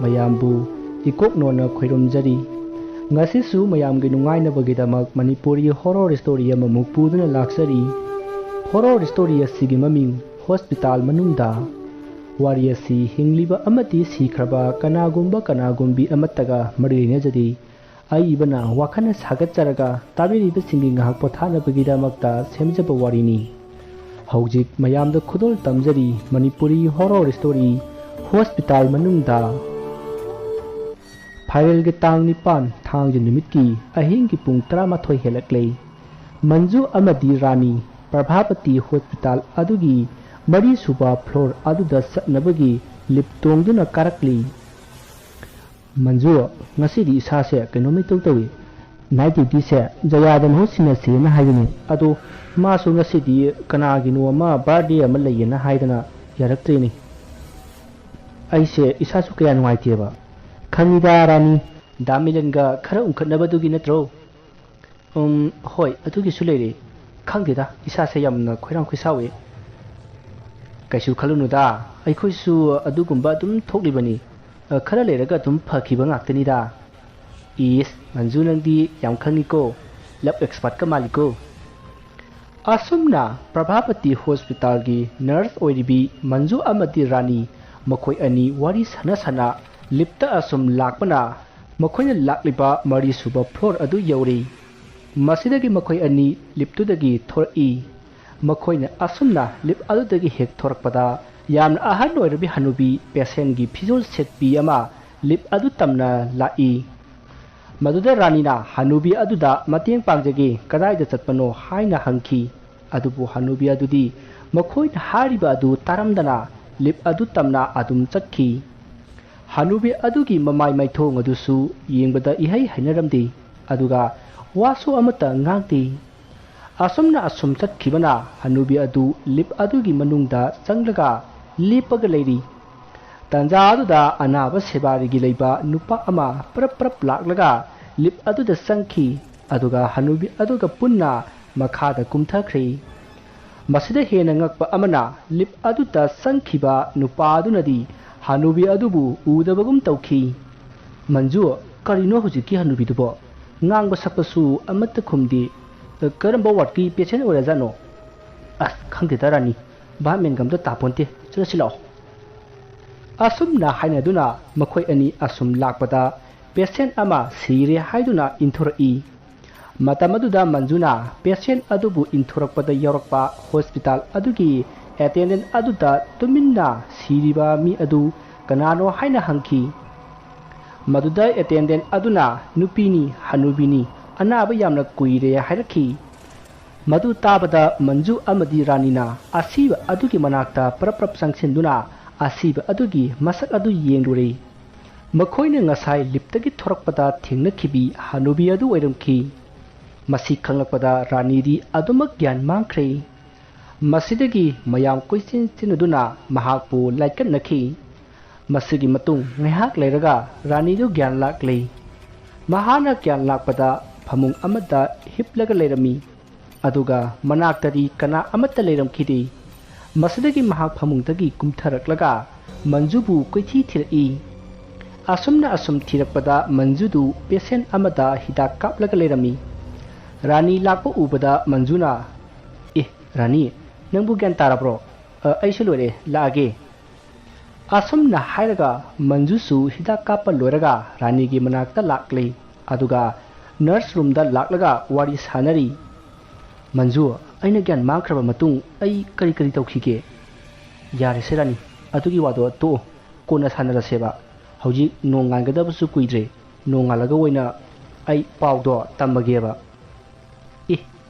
mayambu ikoknona khoiromjari ngasisu mayamgi nungainabagidamak Manipuri horror story amamuk puduna laksari horror story asigi maming hospital manungda wari asi hingliba amati sikhraba kanagumbi amataga marinejadi aibana wakhana sagatjaraga tabiriba singi ngahak pothanabagidamagta semjaba warini hojik mayamda khudol tamjari Manipuri horror story hospital manungda Phairel ge tang nipan thang je numit ki ahing ki pung 13 helaklei Manju amadi Rani Prabhapati hospital adugi mari suba floor aduda satnabagi liptongduna karakli Manju ngasi di isa se kenomi tawtawi night duty se jayadan hosina se na haidani adu ma su ngasi di kana gi no ma birthday ama layena haidana yaraktreni aise isa su kaya nuaiteba Khanida Rani Damilenga khara unkhatnabadugi natro hoi adugi suleire khangdeda isa se yamna khoirang khoisawe kaisu khalunuda aikhoisu adugumba dum thoklibani khara leraga dum phakhiba ngaktani da is Manju nangdi yam khangiko lab expert ka maliko asumna Prabhapati hospital gi nurse oiribi Manju amati Rani makhoi ani wari sana lipta asum lakpana makhoina lakliba mari suba floor adu yauri masidagi makhoi ani liptudagi thori makhoina asumna lip adudagi hek thorakpada yamna ahan oirabi hanubi patient gi phizol setpi ama lip adu tamna lai maduda Ranina hanubi aduda mateng pangjagi kadaida chatpano haina hangki adubu hanubi adudi makhoina hariba adu taramdana lip adu tamna adum chakki Hanubi adugi mamai maithong adusu yengbada ihai hainaramdi aduga wasu amata ngangti asumna asum chatkibana Hanubi adu lip adugi manungda changlaga lepaga leiri tanja aduda anaba sebarigi leiba nupa ama prap laklaga lip aduda sangki aduga Hanubi aduga punna makhada kumthakhri masida hena ngakpa amana lip aduda sangkhiba nupa adunadi Hanubi adubu udabagum tawki Manju karino hujiki Hanubi dubo ngang basakpasu amatta khumdi karamba watki patient orajano as khangde darani ba mengam da taponte chasilo asumna haina duna makhoi ani asum lakpada patient ama sire haiduna inthori matamaduda Manjuna patient adubu inthorakpada yarakpa hospital adugi attendant aduda tuminna siriba mi adu kanano haina hangki maduda attendant aduna nupini Hanubini anaba yamna kuire hairaki madu tabada Manju amadi Ranina asiba adugi manakta prap sangsinduna asiba adugi masak adu yengdure makhoina ngasai liptagi thorakpada thengnakibi Hanubi adu oiramki masi khangakpada Ranidi adumak gyan mangkhre Masidagi mayam question tinuduna mahakpu laikan nakhi masigi matung ngahak leiraga Rani du gyan laklei mahana gyan lakpada phamung amada hiplaga leirami aduga manaktari kana amata leiramkhidi masidagi mahak phamungtagi kumtharaklaga Manjubu koithi thirai asumna asum thirakpada Manjudu patient amada hidak kaplaga leirami Rani lakpa ubada Manjuna Rani nangbu gyan tarabro aisu lore laage asumna hairaga Manjusu hidak kapa loiraga Rani gi manakta lakle aduga nurse room da laklaga wari sanari Manju aina gyan mangkraba matung ai kari tawkhige yare se Rani adugi wado to kona sanara seba hauji nonganga basu kuidre nongalaga oina ai pawdo tambageba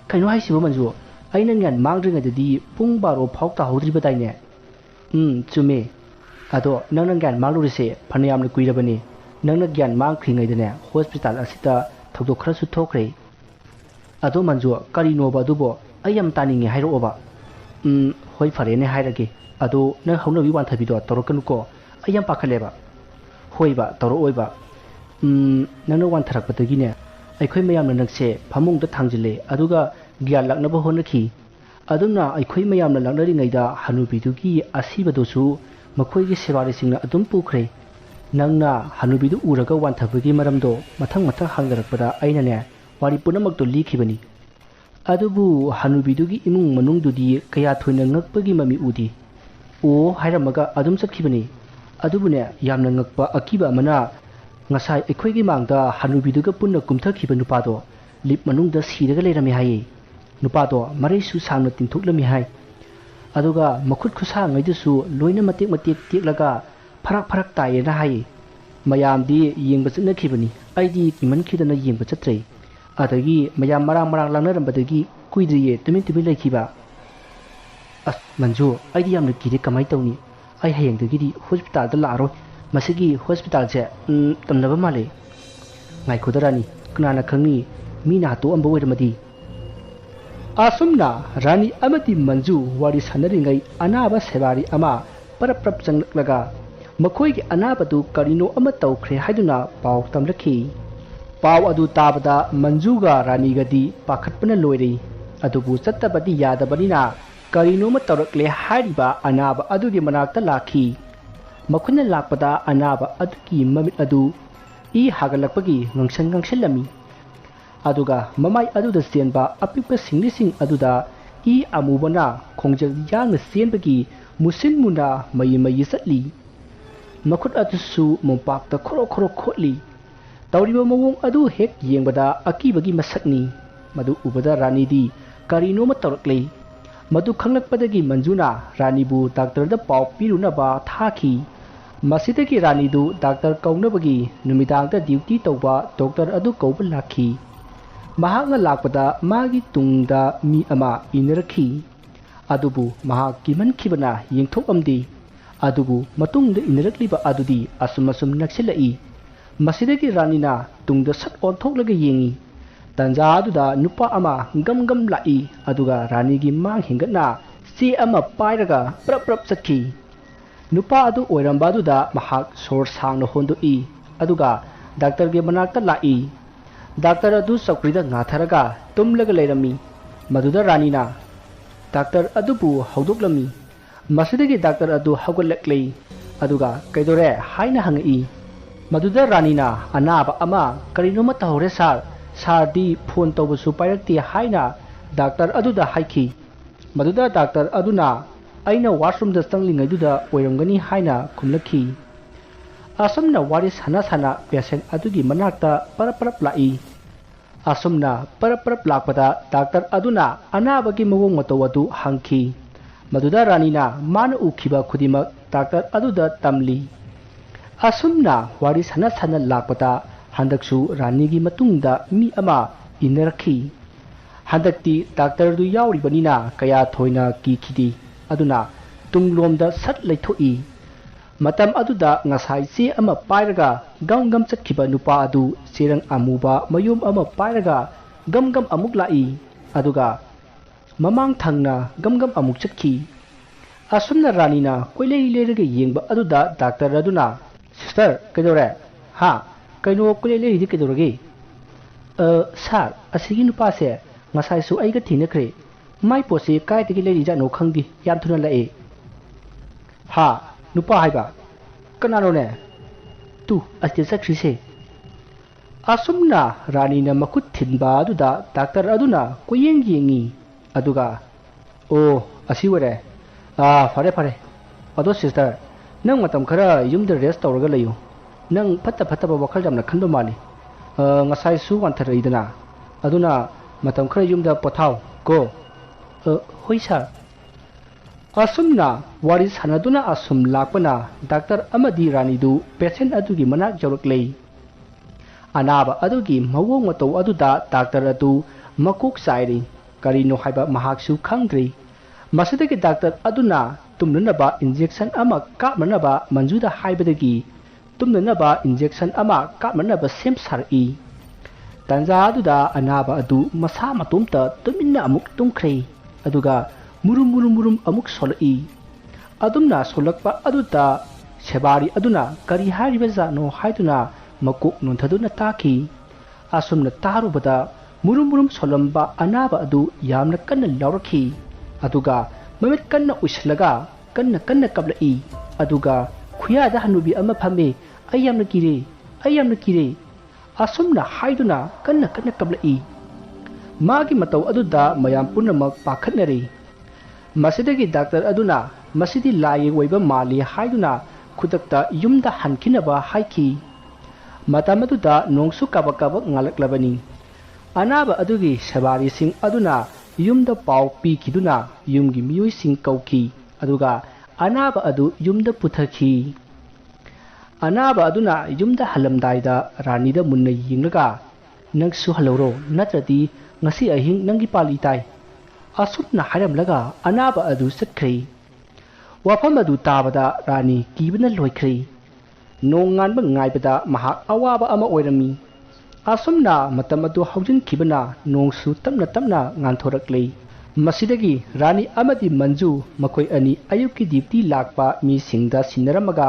kaino haisibo Manju aina ngan mangdringadadi pung baro phawta hodriba daine chume ado nangna gyan manglurise phanayamna kuirabani nangna gyan mangkhringaidane hospital asita thokdok khara su thokre ado Manju karino ba dubo ayam taninge hairo oba hoi fare ne hairage ado nang haunawi wan thabido torokanuko ayam pakhaleba hoiba toro oiba nangna wan tharakpatagi ne aikhoi mayamna nakse phamung da thangjile aduga gyan laknaba honaki aduna aikhoi mayamna laknari ngaida Hanubi dugi asiba dosu makhoi gi sebari singna adum pukre ꯅꯪꯅ ꯍꯅꯨꯕꯤꯗꯨ ꯎꯔꯒ ꯋꯥꯟꯊꯕꯒꯤ ꯃꯔꯝꯗꯣ ꯃꯊꯪ ꯃꯊꯪ ꯍꯪꯅꯔꯛꯄꯗ ꯑꯩꯅꯅꯦ ꯋꯥꯔꯤ ꯄꯨꯝꯅꯃꯛꯇꯣ ꯂꯤꯈꯤꯕꯅꯤ ꯑꯗꯨꯕꯨ ꯍꯅꯨꯕꯤꯗꯨꯒꯤ ꯏꯃꯨꯡ ꯃꯅꯨꯡꯗꯨꯗꯤ ꯀꯌꯥ ꯊꯣꯏꯅ ꯉꯛꯄꯒꯤ ꯃꯃꯤ ꯎꯗꯦ ꯑꯣ ꯍꯥꯏꯔꯝꯃꯒ ꯑꯗꯨꯝ ꯆꯠꯈꯤꯕꯅꯤ ꯑꯗꯨꯕꯨꯅꯦ ꯌꯥꯝꯅ ꯉꯛꯄ ꯑꯀꯤꯕ ꯑꯃꯅ ꯉꯁꯥꯏ ꯑꯩꯈꯣꯏꯒꯤ ꯃꯥꯡꯗ ꯍꯅꯨꯕꯤꯗꯨꯒ ꯄꯨꯟꯅ ꯀꯨꯝꯊꯈꯤꯕ ꯅꯨꯄꯥꯗꯣ ꯂꯤꯞ ꯃꯅꯨꯡꯗ ꯁꯤꯔꯒ ꯂꯩꯔꯝꯃꯤ ꯍꯥꯏꯌꯦ ꯅꯨꯄꯥꯗꯣ ꯃꯔꯩꯁꯨ ꯁꯥꯡꯅ ꯇꯤꯡꯊꯣꯛꯂꯝꯃꯤ ꯍꯥꯏ ꯑꯗꯨꯒ ꯃꯈꯨꯠ ꯈꯨꯠꯁꯥꯉꯩꯗꯨꯁꯨ ꯂꯣꯏꯅ ꯃꯇꯦꯛ ꯃꯇꯦꯛ ꯇꯦꯛꯂꯒ ꯐꯔꯛ ꯐꯔꯛ ꯇꯥꯏꯌꯦꯅ ꯍꯥꯏꯌꯦ ꯃꯌꯥꯝꯗꯤ ꯌꯦꯡꯕ ꯆꯠꯅꯈꯤꯕꯅꯤ ꯑꯩꯗꯤ ꯀꯤꯃꯟꯈꯤꯗꯅ ꯌꯦꯡꯕ ꯆꯠꯇ꯭ꯔꯦ ꯑꯗꯒꯤ ꯃꯌꯥꯝ ꯃꯔꯥꯡ ꯃꯔꯥꯡ ꯂꯥꯡꯅꯔꯝꯕꯗꯒꯤ ꯀꯨꯏꯗ꯭ꯔꯤꯌꯦ ꯇꯨꯃꯤꯟ ꯂꯩꯈꯤꯕ ꯑꯁ ꯃꯟꯖꯨ ꯑꯩꯗꯤ ꯌꯥꯝꯅ ꯀꯤꯔꯦ ꯀꯃꯥꯏꯅ ꯇꯧꯅꯤ ꯑꯩ ꯍꯌꯦꯡꯗꯒꯤꯗꯤ ꯍꯣꯁꯄꯤꯇꯥꯜꯗ ꯂꯥꯛꯑꯔꯣꯏ ꯃꯁꯤꯒꯤ ꯍꯣꯁꯄꯤꯇꯥꯜꯁꯦ ꯇꯝꯅꯕ ꯃꯥꯜꯂꯦ ꯉꯥꯏꯈꯣꯗ ꯔꯥꯅꯤ ꯀꯅꯥꯅ ꯈꯪꯅꯤ ꯃꯤꯅ ꯍꯥꯠꯇꯣꯛꯑꯝꯕ ꯑꯣꯏꯔꯝꯃꯗꯤ ꯑꯁꯨꯝꯅ ꯔꯥꯅꯤ ꯑꯃꯗꯤ ꯃꯟꯖꯨ ꯋꯥꯔꯤ ꯁꯥꯟꯅꯔꯤꯉꯩ ꯑꯅꯥꯕ ꯁꯦꯕꯥꯔꯤ ꯑꯃ ꯄꯔꯞ ꯄꯔꯞ ꯆꯪꯂꯛꯂꯒ ꯃꯈꯣꯏꯒꯤ ꯑꯅꯥꯕꯗꯨ ꯀꯔꯤꯅꯣ ꯑꯃ ꯇꯧꯈ꯭ꯔꯦ ꯍꯥꯏꯗꯨꯅ ꯄꯥꯎ ꯇꯝꯂꯛꯈꯤ ꯄꯥꯎ ꯑꯗꯨ ꯇꯥꯕꯗ ꯃꯟꯖꯨꯒ ꯔꯥꯅꯤꯒꯗꯤ ꯄꯥꯈꯠꯄꯅ ꯂꯣꯏꯔꯦ ꯑꯗꯨꯕꯨ ꯆꯠꯇꯕꯗꯤ ꯌꯥꯗꯕꯅꯤꯅ ꯀꯔꯤꯅꯣꯃ ꯇꯧꯔꯛꯂꯦ ꯍꯥꯏꯔꯤꯕ ꯑꯅꯥꯕ ꯑꯗꯨꯒꯤ ꯃꯅꯥꯛꯇ ꯂꯥꯛꯈꯤ ꯃꯈꯣꯏꯅ ꯂꯥꯛꯄꯗ ꯑꯅꯥꯕ ꯑꯗꯨꯒꯤ ꯃꯃꯤꯠ ꯑꯗꯨ ꯏ ꯍꯥꯒꯠꯂꯛꯄꯒꯤ ꯉꯥꯡꯁꯪ ꯑꯗꯨꯒ ꯃꯃꯥꯏ ꯑꯗꯨꯗ ꯆꯦꯟꯕ ꯑꯄꯤꯛꯄ ꯁꯤꯡꯂꯤꯁꯤꯡ ꯑꯗꯨꯗ ꯏ ꯑꯃꯨꯕꯅ ꯈꯣꯡꯖꯦꯜ ꯌꯥꯡꯅ ꯆꯦꯟꯕꯒꯤ ꯃꯨꯁꯤꯟ ꯃꯨꯅ ꯃꯩ ꯆꯠꯂꯤ ꯃꯈꯨꯠ ꯑꯗꯨꯁꯨ ꯃꯣꯝꯄꯥꯛꯇ ꯈꯣꯔꯣ ꯈꯣꯠꯂꯤ ꯇꯧꯔꯤꯕ ꯃꯑꯣꯡ ꯑꯗꯨ ꯍꯦꯛ ꯌꯦꯡꯕꯗ ꯑꯀꯤꯕꯒꯤ ꯃꯁꯛꯅꯤ ꯃꯗꯨ ꯎꯕꯗ ꯔꯥꯅꯤꯗꯤ ꯀꯔꯤꯅꯣꯃ ꯇꯧꯔꯛꯂꯦ ꯃꯗꯨ ꯈꯪꯂꯛꯄꯗꯒꯤ ꯃꯟꯖꯨꯅ ꯔꯥꯅꯤꯕꯨ ꯗꯥꯛꯇꯔꯗ ꯄꯥꯎ ꯄꯤꯔꯨꯅꯕ ꯊꯥꯈꯤ ꯃꯁꯤꯗꯒꯤ ꯔꯥꯅꯤꯗꯨ ꯗꯥꯛꯇꯔ ꯀꯧꯅꯕꯒꯤ ꯅꯨꯃꯤꯗꯥꯡꯗ ꯗ꯭ꯌꯨꯇꯤ ꯇꯧꯕ ꯗꯣꯛꯇꯔ ꯑꯗꯨ ꯀꯧꯕ ꯂꯥꯛꯈꯤ ꯃꯍꯥꯛꯅ ꯂꯥꯛꯄꯗ ꯃꯥꯒꯤ ꯇꯨꯡꯗ ꯃꯤ ꯑꯃ ꯏꯟꯅꯔꯛꯈꯤ ꯑꯗꯨꯕꯨ ꯃꯍꯥꯛ ꯀꯤꯃꯟꯈꯤꯕꯅ ꯌꯦꯡꯊꯣꯛꯑꯝꯗꯦ ꯑꯗꯨꯕꯨ ꯃꯇꯨꯡꯗ ꯏꯟꯅꯔꯛꯂꯤꯕ ꯑꯗꯨꯗꯤ ꯑꯁꯨꯝ ꯅꯛꯁꯤꯜꯂꯛꯏ ꯃꯁꯤꯗꯒꯤ ꯔꯥꯅꯤꯅ ꯇꯨꯡꯗ ꯁꯠ ꯑꯣꯟꯊꯣꯛꯂꯒ ꯌꯦꯡꯉꯤ ꯇꯟꯖꯥ ꯑꯗꯨꯗ ꯅꯨꯄꯥ ꯑꯃ ꯒꯝ ꯂꯥꯛꯏ ꯑꯗꯨꯒ ꯔꯥꯅꯤꯒꯤ ꯃꯥꯡ ꯍꯦꯟꯒꯠꯅ ꯆꯦ ꯑꯃ ꯄꯥꯏꯔꯒ ꯄ꯭ꯔꯞ ꯆꯠꯈꯤ ꯅꯨꯄꯥ ꯑꯗꯨ ꯑꯣꯏꯔꯝꯕ ꯑꯗꯨꯗ ꯃꯍꯥꯛ ꯁꯣꯔ ꯁꯥꯡꯅ ꯍꯣꯟꯗꯣꯛꯏ ꯑꯗꯨꯒ ꯗꯥꯛꯇꯔꯒꯤ ꯃꯅꯥꯛꯇ ꯂꯥꯛꯏ ꯗꯥꯛꯇꯔ ꯑꯗꯨ ꯆꯧꯀ꯭ꯔꯤꯗ ꯉꯥꯊꯔꯒ ꯇꯨꯝꯂꯒ ꯂꯩꯔꯝꯃꯤ ꯃꯗꯨꯗ ꯔꯥꯅꯤꯅ ꯗꯥꯛꯇꯔ ꯑꯗꯨꯕꯨ ꯍꯧꯗꯣꯛꯂꯝꯃꯤ ꯃꯁꯤꯗꯒꯤ ꯗꯥꯛꯇꯔ ꯑꯗꯨ ꯍꯧꯒꯠꯂꯛꯂꯦ ꯑꯗꯨꯒ ꯀꯩꯗꯧꯔꯦ ꯍꯥꯏꯅ ꯍꯪꯉꯛꯏ ꯃꯗꯨꯗ ꯔꯥꯅꯤꯅ ꯑꯅꯥꯕ ꯑꯃ ꯀꯔꯤꯅꯣꯃ ꯇꯧꯍꯧꯔꯦ ꯁꯥꯔꯗꯤ ꯐꯣꯟ ꯇꯧꯕꯁꯨ ꯄꯥꯏꯔꯛꯇꯦ ꯍꯥꯏꯅ ꯗꯥꯛꯇꯔ ꯑꯗꯨꯗ ꯍꯥꯏꯈꯤ ꯃꯗꯨꯗ ꯗꯥꯛꯇꯔ ꯑꯗꯨꯅ ꯑꯩꯅ ꯋꯥꯁꯔꯨꯝꯗ ꯆꯪꯂꯤꯉꯩꯗꯨꯗ ꯑꯣꯏꯔꯝꯒꯅꯤ ꯍꯥꯏꯅ ꯈꯨꯝꯂꯛꯈꯤ ꯑꯁꯨꯝꯅ ꯋꯥꯔꯤ ꯁꯥꯟꯅ ꯄꯦꯁꯦꯟ ꯑꯗꯨꯒꯤ ꯃꯅꯥꯛꯇ ꯄꯔꯞ ꯂꯥꯛꯏ ꯑꯁꯨꯝꯅ ꯄꯔꯞ ꯂꯥꯛꯄꯗ ꯗꯥꯛꯇꯔ ꯑꯗꯨꯅ ꯑꯅꯥꯕꯒꯤ ꯃꯑꯣꯡ ꯃꯇꯧ ꯑꯗꯨ ꯍꯪꯈꯤ ꯃꯗꯨꯗ ꯔꯥꯅꯤꯅ ꯃꯥꯅ ꯎꯈꯤꯕ ꯈꯨꯗꯤꯡꯃꯛ ꯗꯥꯛꯇꯔ ꯑꯗꯨꯗ ꯇꯝꯂꯤ ꯑꯁꯨꯝꯅ ꯋꯥꯔꯤ ꯁꯥꯟꯅ ꯂꯥꯛꯄꯗ ꯍꯟꯗꯛꯁꯨ ꯔꯥꯅꯤꯒꯤ ꯃꯇꯨꯡꯗ ꯃꯤ ꯑꯃ ꯏꯟꯅꯔꯛꯈꯤ ꯍꯟꯗꯛꯇꯤ ꯗꯥꯛꯇꯔꯗꯨ ꯌꯥꯎꯔꯤꯕꯅꯤꯅ ꯀꯌా ꯊꯣꯏꯅ ꯀꯤꯈꯤꯗꯦ ꯑꯗꯨꯅ ꯇꯨꯡꯂꯣꯝꯗ ꯁꯠ ꯂꯩꯊꯣꯛꯏ ꯃꯇꯝ ꯑꯗꯨꯗ ꯉꯁꯥꯏ ꯆꯦ ꯑꯃ पायरगा गम चटखिबा नुपा अदु चेरंग अमुबा मयुम अमा पायरगा गम अमुक लाई अदुगा ममांग थंगना गम अमुक चटखि असुमना रानीना कोइले लेरगे येंबा अदुदा डॉक्टर अदुना सिस्टर कदोरे हा कइनो कोइले लेरिदि कदोरगे sir असिगी नुपासे ngасaisu aiga thinakre mai pose kai tigi leri ja no khangdi yam thuna lae ha nupa haiba kanano ne tu asti sakri se asumna rani na makut thinba aduda doctor aduna koyeng yengi aduga o asiware fare ado sister nang matam khara yumda rest tawraga layu nang fatta ba wakhal jamna khanba mali ngasaisu wantharaidana aduna matam khara yumda pothau ko hoi sir asumna wari sanaduna asum lakpana doctor amadi rani du patient adugi manak jawraklei anaba adugi mawong matau aduda doctor adu makuk sairi karino haiba mahaksu khangdri masidagi doctor aduna tumnanaba injection ama kapmanaba manjuda haibadagi tumnanaba injection ama kapmanaba sem sari tanja aduda anaba adu masa matumta tuminna amuk tumkhre aduga murum amuk solai adumna solakpa aduta sebari aduna kari haribaza no haiduna makuk nunthaduna taki asumna tarubada murum solamba anaba adu yamna kanna lawrakhi aduga mamit kanna uslaga kanna kablai aduga khuyada hanubi ama phame ꯑꯩ ꯌꯥꯝꯅ ꯀꯤꯔꯦ ꯑꯩ ꯌꯥꯝꯅ ꯀꯤꯔꯦ ꯑꯁꯨꯝꯅ ꯍꯥꯏꯗꯨꯅ ꯀꯟꯅ ꯀꯟꯅ ꯀꯞꯂꯛꯏ ꯃꯥꯒꯤ ꯃꯇꯧ ꯑꯗꯨꯗ ꯃꯌꯥꯝ ꯄꯨꯝꯅꯃꯛ ꯄꯥꯈꯠꯅꯔꯦ ꯃꯁꯤꯗꯒꯤ ꯗꯥꯛꯇꯔ ꯑꯗꯨꯅ ꯃꯁꯤꯗꯤ ꯂꯥꯏꯌꯦꯡ ꯑꯣꯏꯕ ꯃꯥꯜꯂꯤ ꯍꯥꯏꯗꯨꯅ ꯈꯨꯗꯛꯇ ꯌꯨꯝꯗ ꯍꯟꯈꯤꯅꯕ ꯍꯥꯏꯈꯤ ꯃꯇꯝ ꯑꯗꯨꯗ ꯅꯣꯡꯁꯨ ꯀꯥꯕꯛ ꯀꯥꯕꯛ ꯉꯥꯜꯂꯛꯂꯕꯅꯤ ꯑꯅꯥꯕ ꯑꯗꯨꯒꯤ ꯁꯦꯕꯥꯔꯤꯁꯤꯡ ꯑꯗꯨꯅ ꯌꯨꯝꯗ ꯄꯥꯎ ꯄꯤꯈꯤꯗꯨꯅ ꯌꯨꯝꯒꯤ ꯃꯤꯑꯣꯏꯁꯤꯡ ꯀꯧꯈꯤ ꯑꯗꯨꯒ ꯑꯅꯥꯕ ꯑꯗꯨ ꯌꯨꯝꯗ ꯄꯨꯊꯈꯤ ꯑꯅꯥꯕ ꯑꯗꯨꯅ ꯌꯨꯝꯗ ꯍꯜꯂꯝꯗꯥꯏꯗ ꯔꯥꯅꯤꯗ ꯃꯨꯟꯅ ꯌꯦꯡꯂꯒ ꯅꯪꯁꯨ ꯍꯜꯂꯧꯔꯣ ꯅꯠꯇ꯭ꯔꯗꯤ ꯉꯁꯤ ꯑꯍꯤꯡ ꯅꯪꯒꯤ ꯄꯥꯂꯤ ꯇꯥꯏ ꯑꯁꯨꯝꯅ ꯍꯥꯏꯔꯝꯂꯒ ꯑꯅꯥꯕ ꯑꯗꯨ ꯆꯠꯈ꯭ꯔꯦ ꯋꯥꯐꯝ ꯑꯗꯨ ꯇꯥꯕꯗ ꯔꯥꯅꯤ ꯀꯤꯕꯅ ꯂꯣꯏꯈ꯭ꯔꯦ ꯅꯣꯡ ꯉꯥꯟꯕ ꯉꯥꯏꯕꯗ ꯃꯍꯥꯛ ꯑꯋꯥꯕ ꯑꯃ ꯑꯣꯏꯔꯝꯃꯤ ꯑꯁꯨꯝꯅ ꯃꯇꯝ ꯑꯗꯨ ꯍꯧꯖꯤꯟꯈꯤꯕꯅ ꯅꯣꯡꯁꯨ ꯇꯞꯅ ꯇꯞꯅ ꯉꯥꯟꯊꯣꯔꯛꯂꯦ ꯃꯁꯤꯗꯒꯤ ꯔꯥꯅꯤ ꯑꯃꯗꯤ ꯃꯟꯖꯨ ꯃꯈꯣꯏ ꯑꯅꯤ ꯑꯌꯨꯛꯀꯤ ꯗ꯭ꯌꯨꯇꯤ ꯂꯥꯛꯄ ꯃꯤꯁꯤꯡꯗ ꯁꯤꯟꯅꯔꯝꯃꯒ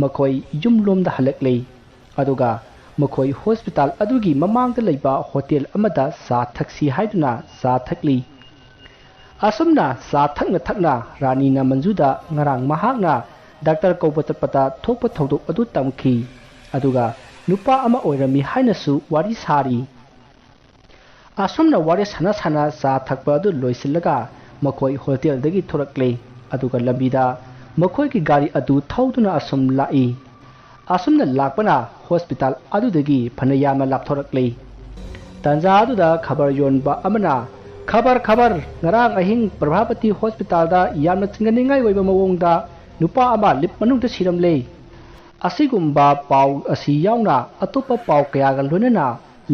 ꯃꯈꯣꯏ ꯌꯨꯝꯂꯣꯝꯗ ꯍꯜꯂꯛꯂꯦ ꯑꯗꯨꯒ ꯃꯈꯣꯏ ꯍꯣꯁꯄꯤꯇꯥꯜ ꯑꯗꯨꯒꯤ ꯃꯃꯥꯡꯗ ꯂꯩꯕ ꯍꯣꯇꯦꯜ ꯑꯃꯗ ꯆꯥ ꯊꯛꯁꯤ ꯍꯥꯏꯗꯨꯅ ꯆꯥ ꯊꯛꯂꯤ ꯑꯁꯨꯝꯅ ꯆꯥ ꯊꯛꯅ ꯊꯛꯅ ꯔꯥꯅꯤꯅ ꯃꯟꯖꯨꯗ ꯉꯔꯥꯡ ꯃꯍꯥꯛꯅ ꯗꯥꯛꯇꯔ ꯀꯧꯕ ꯆꯠꯄꯗ ꯊꯣꯛꯄ ꯊꯧꯗꯣꯛ ꯑꯗꯨ ꯇꯝꯈꯤ ꯑꯗꯨꯒ ꯅꯨꯄꯥ ꯑꯃ ꯑꯣꯏꯔꯝꯃꯤ ꯍꯥꯏꯅꯁꯨ ꯋꯥꯔꯤ ꯁꯥꯔꯤ ꯑꯁꯨꯝꯅ ꯋꯥꯔꯤ ꯁꯥꯟꯅ ꯁꯥꯟꯅ ꯆꯥ ꯊꯛꯄ ꯑꯗꯨ ꯂꯣꯏꯁꯤꯜꯂꯒ ꯃꯈꯣꯏ ꯍꯣꯇꯦꯜꯗꯒꯤ ꯊꯣꯔꯛꯂꯦ ꯑꯗꯨꯒ ꯂꯝꯕꯤꯗ ꯃꯈꯣꯏꯒꯤ ꯒꯥꯔꯤ ꯑꯗꯨ ꯊꯧꯗꯨꯅ ꯑꯁꯨꯝ ꯂꯥꯛꯏ ꯑꯁꯨꯝꯅ ꯂꯥꯛꯄꯅ ꯍꯣꯁꯄꯤꯇꯥꯜ ꯑꯗꯨꯗꯒꯤ ꯐꯅ ꯌꯥꯝꯅ ꯂꯥꯞꯊꯣꯔꯛꯂꯦ ꯇꯥꯟꯖꯥ ꯑꯗꯨꯗ ꯈꯕꯔ ꯌꯣꯟꯕ ꯑꯃꯅ ꯈꯕꯔ ꯉꯔꯥꯡ ꯑꯍꯤꯡ ꯄ꯭ꯔꯚꯥꯄꯇꯤ ꯍꯣꯁꯄꯤꯇꯥꯜꯗ ꯌꯥꯝꯅ ꯆꯤꯡꯅꯅꯤꯡꯉꯥꯏ ꯑꯣꯏꯕ ꯃꯑꯣꯡꯗ ꯅꯨꯄꯥ ꯑꯃ ꯂꯤꯞ ꯃꯅꯨꯡꯗ ꯁꯤꯔꯝꯂꯦ ꯑꯁꯤꯒꯨꯝꯕ ꯄꯥꯎ ꯑꯁꯤ ꯌꯥꯎꯅ ꯑꯇꯣꯞꯄ ꯄꯥꯎ ꯀꯌꯥꯒ ꯂꯣꯏꯅꯅ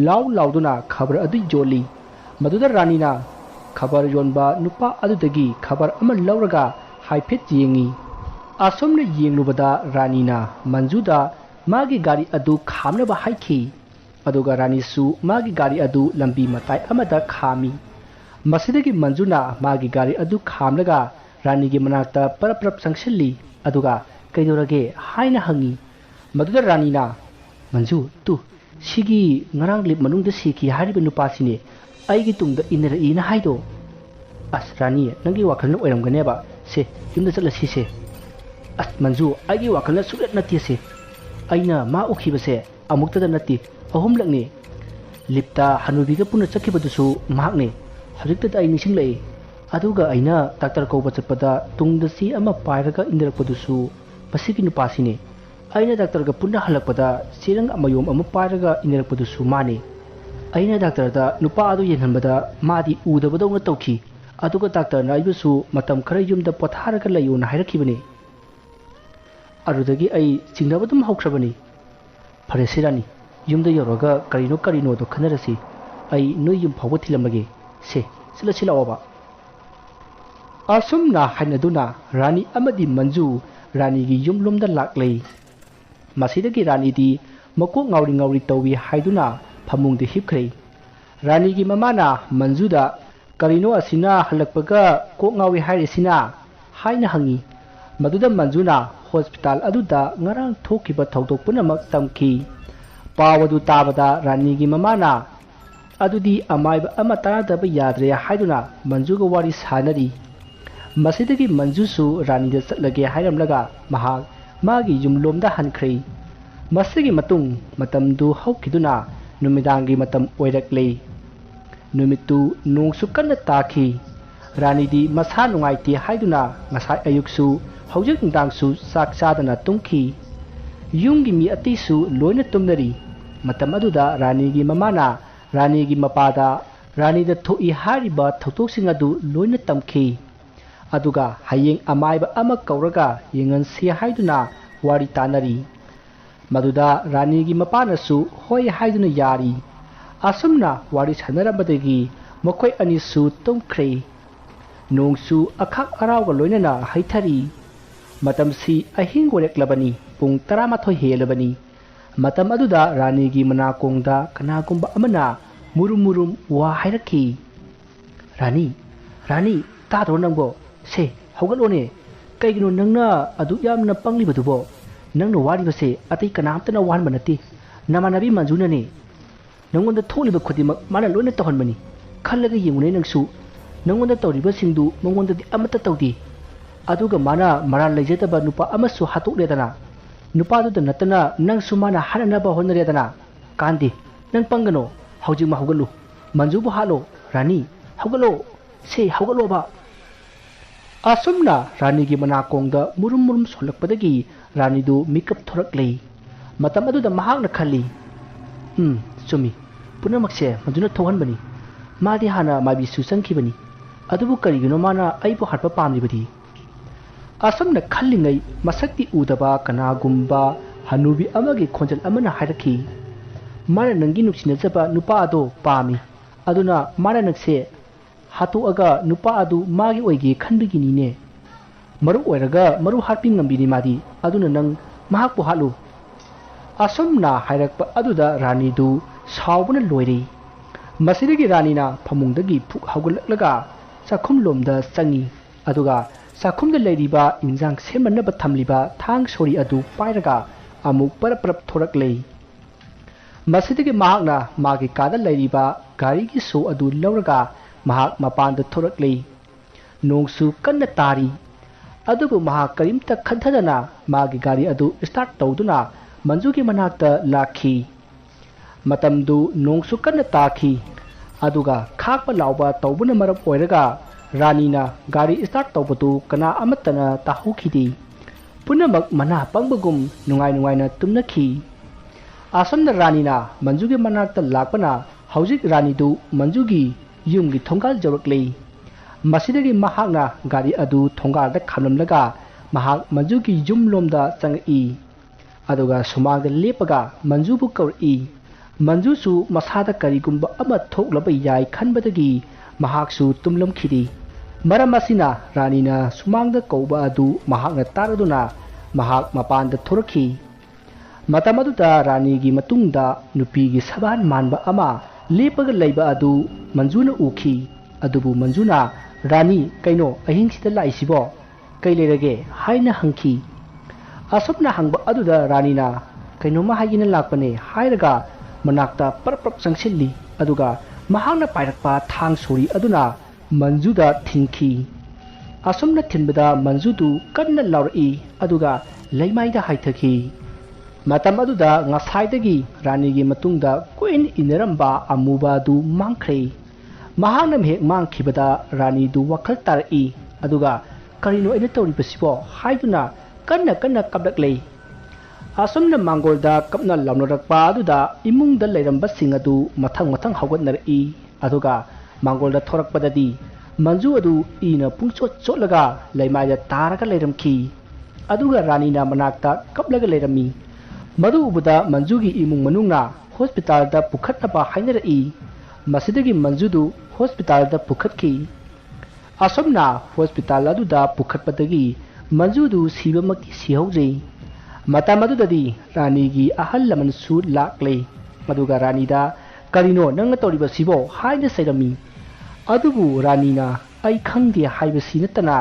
ꯂꯥꯎꯗꯨꯅ ꯈꯕꯔ ꯑꯗꯨ ꯌꯣꯜꯂꯤ ꯃꯗꯨꯗ ꯔꯥꯅꯤꯅ ꯈꯕꯔ ꯌꯣꯟꯕ ꯅꯨꯄꯥ ꯑꯗꯨꯗꯒꯤ ꯈꯕꯔ ꯑꯃ ꯂꯧꯔꯒ ꯍꯥꯏꯐꯦꯠ ꯌꯦꯡꯉꯤ ꯑꯁꯨꯝꯅ ꯌꯦꯡꯂꯨꯕꯗ ꯔꯥꯅꯤꯅ ꯃꯟꯖꯨꯗ ꯃꯥꯒꯤ ꯒꯥꯔꯤ ꯑꯗꯨ ꯈꯥꯝꯅꯕ ꯍꯥꯏꯈꯤ ꯑꯗꯨꯒ ꯔꯥꯅꯤꯁꯨ ꯃꯥꯒꯤ ꯒꯥꯔꯤ ꯑꯗꯨ ꯂꯝꯕꯤ ꯃꯇꯥꯏ ꯑꯃꯗ ꯈꯥꯝꯃꯤ ꯃꯁꯤꯗꯒꯤ ꯃꯟꯖꯨꯅ ꯃꯥꯒꯤ ꯒꯥꯔꯤ ꯑꯗꯨ ꯈꯥꯝꯂꯒ ꯔꯥꯅꯤꯒꯤ ꯃꯅꯥꯛꯇ ꯄꯔꯞ ꯆꯪꯁꯤꯜꯂꯤ ꯑꯗꯨꯒ ꯀꯩꯗꯧꯔꯒꯦ ꯍꯥꯏꯅ ꯍꯪꯉꯤ ꯃꯗꯨꯗ ꯔꯥꯅꯤꯅ ꯃꯟꯖꯨ ꯇꯨ ꯁꯤꯒꯤ ꯉꯔꯥꯡ ꯂꯤꯞ ꯃꯅꯨꯡꯗ ꯁꯤꯈꯤ ꯍꯥꯏꯔꯤꯕ ꯅꯨꯄꯥꯁꯤꯅꯦ ꯑꯩꯒꯤ ꯇꯨꯡꯗ ꯏꯟꯅꯔꯛꯏꯅ ꯍꯥꯏꯗꯣ ꯑꯁ ꯔꯥꯅꯤ ꯅꯪꯒꯤ ꯋꯥꯈꯜꯅ ꯑꯣꯏꯔꯝꯒꯅꯦꯕ ꯁꯦ ꯌꯨꯝꯗ ꯆꯠꯂꯁꯤꯁꯦ ꯑꯁ ꯃꯟꯖꯨ ꯑꯩꯒꯤ ꯋꯥꯈꯜꯅ ꯁꯨꯛꯅꯠ ꯅꯠꯇꯦꯁꯦ ꯑꯩꯅ ꯃꯥ ꯎꯈꯤꯕꯁꯦ ꯑꯃꯨꯛꯇꯗ ꯅꯠꯇꯦ ꯑꯍꯨꯝꯂꯛꯅꯤ ꯂꯤꯞꯇ ꯍꯅꯨꯕꯤꯒ ꯄꯨꯟꯅ ꯆꯠꯈꯤꯕꯗꯨꯁꯨ ꯃꯍꯥꯛꯅꯦ ꯍꯧꯖꯤꯛꯇꯗ ꯑꯩ ꯅꯤꯡꯁꯤꯡꯂꯛꯏ ꯑꯗꯨꯒ ꯑꯩꯅ ꯗꯥꯛꯇꯔ ꯀꯧꯕ ꯆꯠꯄꯗ ꯇꯨꯡꯗ ꯆꯦ ꯑꯃ ꯄꯥꯏꯔꯒ ꯏꯟꯅꯔꯛꯄꯗꯨꯁꯨ ꯃꯁꯤꯒꯤ ꯅꯨꯄꯥꯁꯤꯅꯦ ꯑꯩꯅ ꯗꯥꯛꯇꯔꯒ ꯄꯨꯟꯅ ꯍꯜꯂꯛꯄꯗ ꯆꯦꯔꯪ ꯑꯃꯌꯣꯝ ꯑꯃ ꯄꯥꯏꯔꯒ ꯏꯟꯅꯔꯛꯄꯗꯨꯁꯨ ꯃꯥꯅꯦ ꯑꯩꯅ ꯗꯥꯛꯇꯔꯗ ꯅꯨꯄꯥ ꯑꯗꯨ ꯌꯦꯡꯍꯟꯕꯗ ꯃꯥꯗꯤ ꯎꯗꯕꯗꯧꯅ ꯇꯧꯈꯤ ꯑꯗꯨꯒ ꯗꯥꯛꯇꯔꯅ ꯑꯩꯕꯨꯁꯨ ꯃꯇꯝ ꯈꯔ ꯌꯨꯝꯗ ꯄꯣꯊꯥꯔꯒ ꯂꯩꯌꯨꯅ ꯍꯥꯏꯔꯛꯈꯤꯕꯅꯤ ꯑꯗꯨꯗꯒꯤ ꯑꯩ ꯆꯤꯡꯅꯕ ꯑꯗꯨꯝ ꯍꯧꯈ꯭ꯔꯕꯅꯤ ꯐꯔꯦ ꯁꯤꯔꯥꯅꯤ ꯌꯨꯝꯗ ꯌꯧꯔꯒ ꯀꯔꯤꯅꯣꯗꯣ ꯈꯟꯅꯔꯁꯤ ꯑꯩ ꯅꯣꯏ ꯌꯨꯝ ꯐꯥꯎꯕ ꯊꯤꯜꯂꯝꯃꯒꯦ ꯁꯦ ꯆꯠꯂꯁꯤ ꯂꯥꯛꯑꯣꯕ ꯑꯁꯨꯝꯅ ꯍꯥꯏꯅꯗꯨꯅ ꯔꯥꯅꯤ ꯑꯃꯗꯤ ꯃꯟꯖꯨ ꯔꯥꯅꯤꯒꯤ ꯌꯨꯝꯂꯣꯝꯗ ꯂꯥꯛꯂꯦ ꯃꯁꯤꯗꯒꯤ ꯔꯥꯅꯤꯗꯤ ꯃꯀꯣꯛ ꯉꯥꯎꯔꯤ ꯇꯧꯏ ꯍꯥꯏꯗꯨꯅ ꯐꯃꯨꯡꯗ ꯍꯤꯞꯈ꯭ꯔꯦ ꯔꯥꯅꯤꯒꯤ ꯃꯃꯥꯅ ꯃꯟꯖꯨꯗ ꯀꯔꯤꯅꯣ ꯑꯁꯤꯅ ꯍꯜꯂꯛꯄꯒ ꯀꯣꯛ ꯉꯥꯎꯏ ꯍꯥꯏꯔꯤꯁꯤꯅ ꯍꯥꯏꯅ ꯍꯪꯉꯤ ꯃꯗꯨꯗ ꯃꯟꯖꯨꯅ ꯍꯣꯁꯄꯤꯇꯥꯜ ꯑꯗꯨꯗ ꯉꯔꯥꯡ ꯊꯣꯛꯈꯤꯕ ꯊꯧꯗꯣꯛ ꯄꯨꯝꯅꯃꯛ ꯇꯝꯈꯤ ꯄꯥꯎ ꯑꯗꯨ ꯇꯥꯕꯗ ꯔꯥꯅꯤꯒꯤ ꯃꯃꯥꯅ ꯑꯗꯨꯗꯤ ꯑꯃꯥꯏꯕ ꯑꯃ ꯇꯥꯟꯅꯗꯕ ꯌꯥꯗ꯭ꯔꯦ ꯍꯥꯏꯗꯨꯅ ꯃꯟꯖꯨꯒ ꯋꯥꯔꯤ ꯁꯥꯅꯔꯤ ꯃꯁꯤꯗꯒꯤ ꯃꯟꯖꯨꯁꯨ ꯔꯥꯅꯤꯗ ꯆꯠꯂꯒꯦ ꯍꯥꯏꯔꯝꯂꯒ ꯃꯍꯥꯛ ꯃꯥꯒꯤ ꯌꯨꯝꯂꯣꯝꯗ ꯍꯟꯈ꯭ꯔꯦ ꯃꯁꯤꯒꯤ ꯃꯇꯨꯡ ꯃꯇꯝꯗꯨ ꯍꯧꯈꯤꯗꯨꯅ ꯅꯨꯃꯤꯗꯥꯡꯒꯤ ꯃꯇꯝ ꯑꯣꯏꯔꯛꯂꯦ ꯅꯨꯃꯤꯠꯇꯨ ꯅꯣꯡꯁꯨ ꯀꯟꯅ ꯇꯥꯈꯤ ꯔꯥꯅꯤꯗꯤ ꯃꯁꯥ ꯅꯨꯡꯉꯥꯏꯇꯦ ꯍꯥꯏꯗꯨꯅ ꯉꯁꯥꯏ ꯑꯌꯨꯛꯁꯨ ꯍꯧꯖꯤꯛ ꯅꯨꯡꯗꯥꯡꯁꯨ ꯆꯥꯛ ꯆꯥꯗꯅ ꯇꯨꯝꯈꯤ ꯌꯨꯝꯒꯤ ꯃꯤ ꯑꯇꯩꯁꯨ ꯂꯣꯏꯅ ꯇꯨꯝꯅꯔꯤ ꯃꯇꯝ ꯑꯗꯨꯗ ꯔꯥꯅꯤꯒꯤ ꯃꯃꯥꯅ ꯔꯥꯅꯤꯒꯤ ꯃꯄꯥꯗ ꯔꯥꯅꯤꯗ ꯊꯣꯛꯏ ꯍꯥꯏꯔꯤꯕ ꯊꯧꯗꯣꯛꯁꯤꯡ ꯑꯗꯨ ꯂꯣꯏꯅ ꯇꯝꯈꯤ ꯑꯗꯨꯒ ꯍꯌꯦꯡ ꯑꯃꯥꯏꯕ ꯑꯃ ꯀꯧꯔꯒ ꯌꯦꯡꯍꯟꯁꯤ ꯍꯥꯏꯗꯨꯅ ꯋꯥꯔꯤ ꯇꯥꯅꯔꯤ ꯃꯗꯨꯗ ꯔꯥꯅꯤꯒꯤ ꯃꯄꯥꯅꯁꯨ ꯍꯣꯏ ꯍꯥꯏꯗꯨꯅ ꯌꯥꯔꯤ ꯑꯁꯨꯝꯅ ꯋꯥꯔꯤ ꯁꯥꯟꯅꯔꯝꯕꯗꯒꯤ ꯃꯈꯣꯏ ꯑꯅꯤꯁꯨ ꯇꯨꯝꯈ꯭ꯔꯦ ꯅꯣꯡꯁꯨ ꯑꯈꯥꯛ ꯑꯔꯥꯎꯒ ꯂꯣꯏꯅꯅ ꯍꯩꯊꯔꯤ ꯃꯇꯝꯁꯤ ꯑꯍꯤꯡ ꯑꯣꯏꯔꯛꯂꯕꯅꯤ ꯄꯨꯡ 11 ꯍꯦꯜꯂꯕꯅꯤ ꯃꯇꯝ ꯑꯗꯨꯗ ꯔꯥꯅꯤꯒꯤ ꯃꯅꯥꯀꯣꯡꯗ ꯀꯅꯥꯒꯨꯝꯕ ꯑꯃꯅ ꯃꯨꯔꯨꯝ ꯋꯥ ꯍꯥꯏꯔꯛꯈꯤ ꯔꯥꯅꯤ ꯇꯥꯗ꯭ꯔꯣ ꯅꯪꯕꯣ ꯁꯦ ꯍꯧꯒꯠꯂꯣꯅꯦ ꯀꯩꯒꯤꯅꯣ ꯅꯪꯅ ꯑꯗꯨꯛ ꯌꯥꯝꯅ ꯄꯪꯂꯤꯕꯗꯨꯕꯣ ꯅꯪꯅ ꯋꯥꯔꯤꯕꯁꯦ ꯑꯇꯩ ꯀꯅꯥꯝꯇꯅ ꯋꯥꯍꯟꯕ ꯅꯠꯇꯦ ꯅꯃꯥꯟꯅꯕꯤ ꯃꯟꯖꯨꯅꯅꯦ ꯅꯪꯉꯣꯟꯗ ꯊꯣꯛꯂꯤꯕ ꯈꯨꯗꯤꯡꯃꯛ ꯃꯥꯅ ꯂꯣꯏꯅ ꯇꯧꯍꯟꯕꯅꯤ ꯈꯜꯂꯒ ꯌꯦꯡꯉꯨꯅꯦ ꯅꯪꯁꯨ ꯅꯪꯉꯣꯟꯗ ꯇꯧꯔꯤꯕꯁꯤꯡꯗꯨ ꯃꯉꯣꯟꯗꯗꯤ ꯑꯃꯠꯇ ꯇꯧꯗꯦ ꯑꯗꯨꯒ ꯃꯥꯅ ꯃꯔꯥꯜ ꯂꯩꯖꯗꯕ ꯅꯨꯄꯥ ꯑꯃꯁꯨ ꯍꯥꯠꯇꯣꯛꯂꯦꯗꯅ नुपादुदा नतना नंग सुमाना हाननबा होनरेदना कांदी नंग पंगनो हौजिमा हौगलु मंजूबु हालो रानी हौगलो से हौगलोबा असुमना रानी की मनाकोंग मुरुम मुरुम सोलकपदगी रानी दु मिकअप थोरकले मतम अदुदा महाकना खल्ली चुमी पुनमक्से मजुना थोहनबनी मादी हाना माबी सुसंखिबनी अदुबु करिगिनो माना अइबु हटपा पामलिबदी असमना खल्लिङै मसक्ति उदबा कनागुम्बा हनुबी अमगी खोंजल अमना हायरखी माना नंगी नुक्सिनजबा नुपा अदो पामी अदुना माना नक्से हातोअगा नुपा अदु मागी ओइगे खनबिगिनीने मरु ओइरगा मरु हाटपिंग ngambini मादी अदुना नंग महाकपु हालु असमना हायरकपा अदुदा रानी दु सावबना लोइरे मसिदगी रानीना फमुंगदगी फुक हौगलक्लगा चाखुम लोमदा चंगी अदुगा चाखुमदा लैरिबा इंजांग सेमनबा थमलिबा थांग सोरी अदु पाइरगा अमुक परपरप थोरकले मसिदगी महाकना मागी कादा लैरिबा गारीगी सो अदु लौरगा महाक मपानदा थोरकले नोंगसु कन्ना तारी अदुबु महाक करीमता खंथदना मागी गारी अदु स्टार्ट तौदुना मंजूगी मनाक्ता लाखी मतमदु नोंगसु कन्ना ताखी अदुगा खाकपा लाउबा तौबुना मरम ओइरगा रानीना गारी स्टार्ट तौबदु कना अमतना ताहुखिदी पुनमक मना पंगबगुम नुंगाई नुंगाइना तुमनखी आसमना रानीना मंजूगी मनाक्ता लाकपना हौजिक रानीदु मंजूगी युमगी थोंगाल जौरकले मसिदगी महाकना गारी अदु थोंगालदा खामलमलगा महाक मंजूगी युम लोमदा चंगई अदुगा सुमागदा लेपगा मंजूबु कौरई मंजूसु मसादा करिगुम्बा अमा थोकलबा याय खनबदगी महाकसु तुमलमखिदी मरम असिना रानीना सुमांगदा कौबा अदु महाकना तारदुना महाक मपानदा थोरखी मतमदुदा रानीगी मतुंगदा नुपीगी सबान मानबा अमा लेपगा लैबा अदु मंजूना उखी अदुबु मंजूना रानी कैनो अहिंसिदा लाइसिबो कै लेरगे हाइना हंखी असमना हंगबा अदुदा रानीना कैनोमा हाइगिना लाकपने हाइरगा मनाक्ता परप्रप संगसिल्ली अदुगा महाकना पाइरकपा थांग सोरी अदुना मंजूदा थिंखी असमना थिनबदा मंजूदु कन्ना लाउरई अदुगा लैमाइदा हाइथखी मतम अदुदा ngसाइदगी रानीगी मतुंगदा कोइन इनरंबा अमुबा दु मांखरे महाकना मेक मांखिबदा रानी दु वखल तारई अदुगा करिनो अइना तौरिबसिबो हाइदुना कन्ना कन्ना कपलक्ले असमना मांगोलदा कपना लाउनरकपा अदुदा इमुंगदा लैरंबसिंग अदु मथंग मथंग हौगतनरई अदुगा मांगोलदा थोरकपददी मंजू अदु इना पुंचोट चोटलगा लैमाइदा तारगा लैरमखी अदुगा रानीना मनाक्ता कपलगा लैरमी मदु उबदा मंजूगी इमुंग मनुंगना हॉस्पिटलदा पुखतनबा हाइनरई मसिदगी मंजूदु हॉस्पिटलदा पुखतखी असमना हॉस्पिटल अदुदा पुखतपदगी मंजूदु सीबमकी सिहौजे मतमदुददी रानीगी अहल लमनसु लाक्ले मदुगा रानीदा करिनो नंग तौरिबसिबो हाइना सैरमी अदुबु रानीना आई खंगदे हाइबसि नतना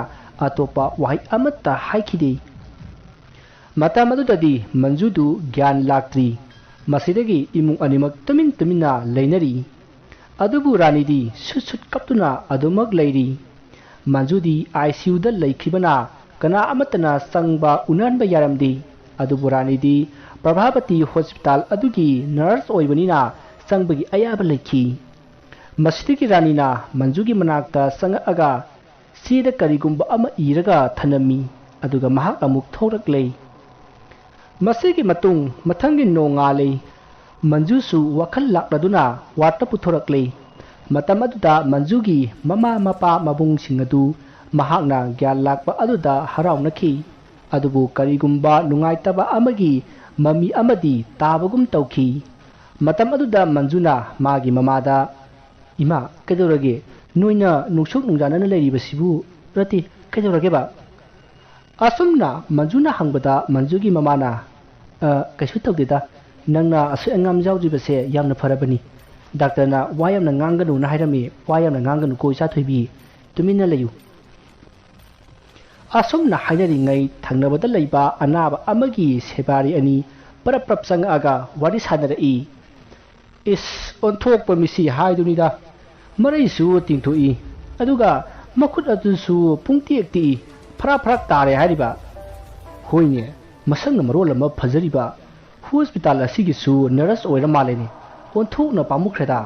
अतोपा वाइ अमत्ता हाइखिदे मतमदुददी मंजूदु ज्ञान लाक्त्री मसिदगी इमुंग अनिमक तुमिन तुमिना लैनरी अदुबु रानीदी सुसुत कप्तुना अदुमक लैरी मंजूदी आईसीयू दा लैखिबना कना अमतना संगबा उनानबा यारमदी अदुबु रानीदी प्रभावती हॉस्पिटल अदुगी नर्स ओइबनिना संगबगी अयाबा लैखी मसिदगी रानीना मंजूगी मनाक्ता संगअगा सीदा करिगुम्बा अमा इरगा थनमी अदुगा महाक अमुक थोरकले मसिगी मतुंग मथंगी नोंगाले मंजूसु वखल लाक्लदुना वार्ता पुथोरकले मतम अदुदा मंजूगी ममा मपा मबुंग सिंगदु महाकना ग्यान लाक्पा अदुदा हराउनखी अदुबु करिगुम्बा नुंगाइतबा अमगी ममी अमदी ताबगुम तौखी मतम अदुदा मंजूना मागी ममादा इमा कैदौरगे नोइना नुसुक नुंजानना लैरिबसिबु रति कैदौरगेबा असुमना मंजूना हंगबदा मंजूगी ममाना कैसु तौदेदा नंगना असु अंगाम जाउजिबसे यामना फरबनी डॉक्टरना वायमना ngangganu na hairami वायमना ngangganu ko isa thoibi tumina layu असुमना हाइनरिङै थंगनबदा लैबा अनाबा अमगी सेबारी अनि परप्रप संगागा वारी सानरई इस ओन्थोकपा मिसी हाइदुनिदा मरैसु तिंथोई अदुगा मखुत अदुसु पुंगतियक्ति फरा फरक तारे हारिबा होइने ꯃꯁꯛꯅ ꯃꯔꯣꯜ ꯑꯃ ꯐꯖꯔꯤꯕ ꯍꯣꯁꯄꯤꯇꯥꯜ ꯑꯁꯤꯒꯤꯁꯨ ꯅꯔꯁ ꯑꯣꯏꯔ ꯃꯥꯜꯂꯦꯅꯦ ꯑꯣꯟꯊꯣꯛꯅ ꯄꯥꯝꯃꯨꯈ꯭ꯔꯦꯗ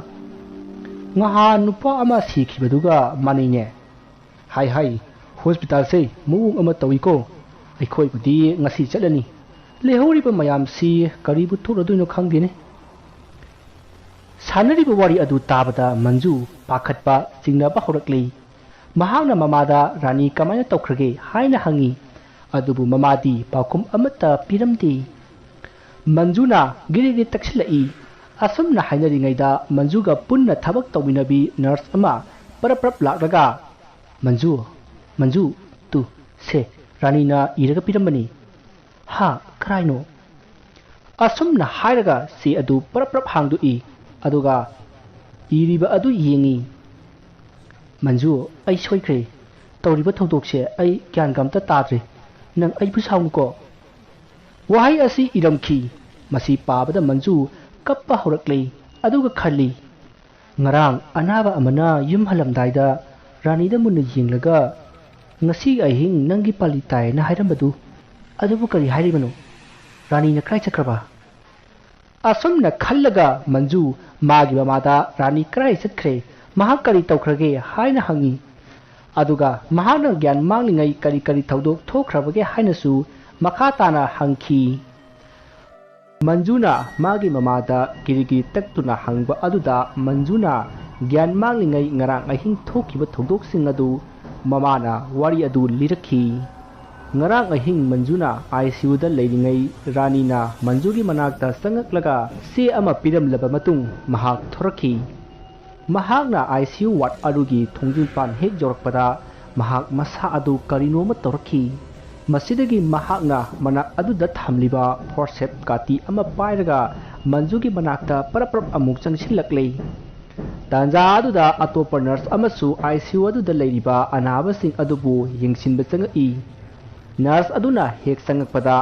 ꯉꯍꯥꯟ ꯅꯨꯄꯥ ꯑꯃ ꯁꯤꯈꯤꯕꯗꯨꯒ ꯃꯥꯟꯅꯩꯅꯦ ꯍꯥꯏ ꯍꯣꯁꯄꯤꯇꯥꯜꯁꯦ ꯃꯑꯣꯡ ꯑꯃ ꯇꯧꯏꯀꯣ ꯑꯩꯈꯣꯏꯕꯨꯗꯤ ꯉꯁꯤ ꯆꯠꯂꯅꯤ ꯂꯩꯍꯧꯔꯤꯕ ꯃꯌꯥꯝꯁꯤ ꯀꯔꯤꯕꯨ ꯊꯣꯛꯂꯗꯣꯏꯅꯣ ꯈꯪꯗꯦꯅꯦ ꯁꯥꯟꯅꯔꯤꯕ ꯋꯥꯔꯤ ꯑꯗꯨ ꯇꯥꯕꯗ ꯃꯟꯖꯨ ꯄꯥꯈꯠꯄ ꯆꯤꯡꯅꯕ ꯍꯧꯔꯛꯂꯤ ꯃꯍꯥꯛꯅ ꯃꯃꯥꯗ ꯔꯥꯅꯤ ꯀꯃꯥꯏꯅ ꯇꯧꯈ꯭ꯔꯒꯦ ꯍꯥꯏꯅ ꯍꯪꯉꯤ ꯑꯗꯨꯕꯨ ꯃꯃꯥꯗꯤ ꯄꯥꯎꯈꯨꯝ ꯑꯃꯠꯇ ꯄꯤꯔꯝꯗꯦ ꯃꯟꯖꯨꯅ ꯒꯤꯔꯤꯒꯤ ꯇꯛꯁꯤꯜꯂꯛꯏ ꯑꯁꯨꯝꯅ ꯍꯥꯏꯅꯔꯤꯉꯩꯗ ꯃꯟꯖꯨꯒ ꯄꯨꯟꯅ ꯊꯕꯛ ꯇꯧꯃꯤꯟꯅꯕꯤ ꯅꯔꯁ ꯑꯃ ꯄꯔꯞ ꯂꯥꯛꯂꯒ ꯃꯟꯖꯨ ꯇꯨ ꯁꯦ ꯔꯥꯅꯤꯅ ꯏꯔꯒ ꯄꯤꯔꯝꯕꯅꯤ ꯍꯥ ꯀꯔꯥꯏꯅꯣ ꯑꯁꯨꯝꯅ ꯍꯥꯏꯔꯒ ꯆꯦ ꯑꯗꯨ ꯄꯔꯞ ꯍꯥꯡꯗꯣꯛꯏ ꯑꯗꯨꯒ ꯏꯔꯤꯕ ꯑꯗꯨ ꯌꯦꯡꯉꯤ ꯃꯟꯖꯨ ꯑꯩ ꯁꯣꯏꯈ꯭ꯔꯦ ꯇꯧꯔꯤꯕ ꯊꯧꯗꯣꯛꯁꯦ ꯑꯩ ꯒ꯭ꯌꯥꯟꯒ ꯑꯝꯇ ꯇꯥꯗ꯭ꯔꯦ ꯅꯪ ꯑꯩꯕꯨ ꯁꯥꯎꯅꯨꯀꯣ ꯋꯥꯍꯩ ꯑꯁꯤ ꯏꯔꯝꯈꯤ ꯃꯁꯤ ꯄꯥꯕꯗ ꯃꯟꯖꯨ ꯀꯞꯄ ꯍꯧꯔꯛꯂꯤ ꯑꯗꯨꯒ ꯈꯜꯂꯤ ꯉꯔꯥꯡ ꯑꯅꯥꯕ ꯑꯃꯅ ꯌꯨꯝ ꯍꯜꯂꯝꯗꯥꯏꯗ ꯔꯥꯅꯤꯗ ꯃꯨꯟꯅ ꯌꯦꯡꯂꯒ ꯉꯁꯤ ꯑꯍꯤꯡ ꯅꯪꯒꯤ ꯄꯥꯂꯤ ꯇꯥꯏꯅ ꯍꯥꯏꯔꯝꯕꯗꯨ ꯑꯗꯨꯕꯨ ꯀꯔꯤ ꯍꯥꯏꯔꯤꯕꯅꯣ ꯔꯥꯅꯤꯅ ꯀꯔꯥꯏ ꯆꯠꯈ꯭ꯔꯕ ꯑꯁꯨꯝꯅ ꯈꯜꯂꯒ ꯃꯟꯖꯨ ꯃꯥꯒꯤ ꯃꯃꯥꯗ ꯔꯥꯅꯤ ꯀꯔꯥꯏ ꯆꯠꯈ꯭ꯔꯦ ꯃꯍꯥꯛ ꯀꯔꯤ ꯇꯧꯈ꯭ꯔꯒꯦ ꯍꯥꯏꯅ ꯍꯪꯉꯤ ꯑꯗꯨꯒ ꯃꯍꯥꯛꯅ ꯒ꯭ꯌꯥꯟ ꯃꯥꯡꯂꯤꯉꯩ ꯀꯔꯤ ꯊꯧꯗꯣꯛ ꯊꯣꯛꯈ꯭ꯔꯕꯒꯦ ꯍꯥꯏꯅꯁꯨ ꯃꯈꯥ ꯇꯥꯅ ꯍꯪꯈꯤ ꯃꯟꯖꯨꯅ ꯃꯥꯒꯤ ꯃꯃꯥꯗ ꯒꯤꯔꯤꯒꯤ ꯇꯛꯇꯨꯅ ꯍꯪꯕ ꯑꯗꯨꯗ ꯃꯟꯖꯨꯅ ꯒ꯭ꯌꯥꯟ ꯃꯥꯡꯂꯤꯉꯩ ꯉꯔꯥꯡ ꯑꯍꯤꯡ ꯊꯣꯛꯈꯤꯕ ꯊꯧꯗꯣꯛꯁꯤꯡ ꯑꯗꯨ ꯃꯃꯥꯅ ꯋꯥꯔꯤ ꯑꯗꯨ ꯂꯤꯔꯛꯈꯤ ꯉꯔꯥꯡ ꯑꯍꯤꯡ ꯃꯟꯖꯨꯅ ICUꯗ ꯂꯩꯔꯤꯉꯩ ꯔꯥꯅꯤꯅ ꯃꯟꯖꯨꯒꯤ ꯃꯅꯥꯛꯇ ꯆꯪꯉꯛꯂꯒ ꯆꯦ ꯑꯃ ꯄꯤꯔꯝꯂꯕ ꯃꯇꯨꯡ ꯃꯍꯥꯛ ꯊꯣꯔꯛꯈꯤ ꯃꯍꯥꯛꯅ ICU ꯋꯥꯔꯗ ꯑꯗꯨꯒꯤ ꯊꯣꯡꯖꯤꯟꯄꯥꯟ ꯍꯦꯛ ꯌꯧꯔꯛꯄꯗ ꯃꯍꯥꯛ ꯃꯁꯥ ꯑꯗꯨ ꯀꯔꯤꯅꯣꯃ ꯇꯧꯔꯛꯈꯤ ꯃꯁꯤꯗꯒꯤ ꯃꯍꯥꯛꯅ ꯃꯅꯥꯛ ꯑꯗꯨꯗ ꯊꯝꯂꯤꯕ ꯐꯣꯔꯁꯦꯞ ꯀꯥꯇꯤ ꯑꯃ ꯄꯥꯏꯔꯒ ꯃꯟꯖꯨꯒꯤ ꯃꯅꯥꯛꯇ ꯄꯔꯞ ꯑꯃꯨꯛ ꯆꯪꯁꯤꯜꯂꯛꯂꯤ ꯇꯥꯟꯖꯥ ꯑꯗꯨꯗ ꯑꯇꯣꯞꯄ ꯅꯔꯁ ꯑꯃꯁꯨ ICU ꯑꯗꯨꯗ ꯂꯩꯔꯤꯕ ꯑꯅꯥꯕꯁꯤꯡ ꯑꯗꯨꯕꯨ ꯌꯦꯡꯁꯤꯟꯕ ꯆꯪꯉꯛꯏ ꯅꯔꯁ ꯑꯗꯨꯅ ꯍꯦꯛ ꯆꯪꯉꯛꯄꯗ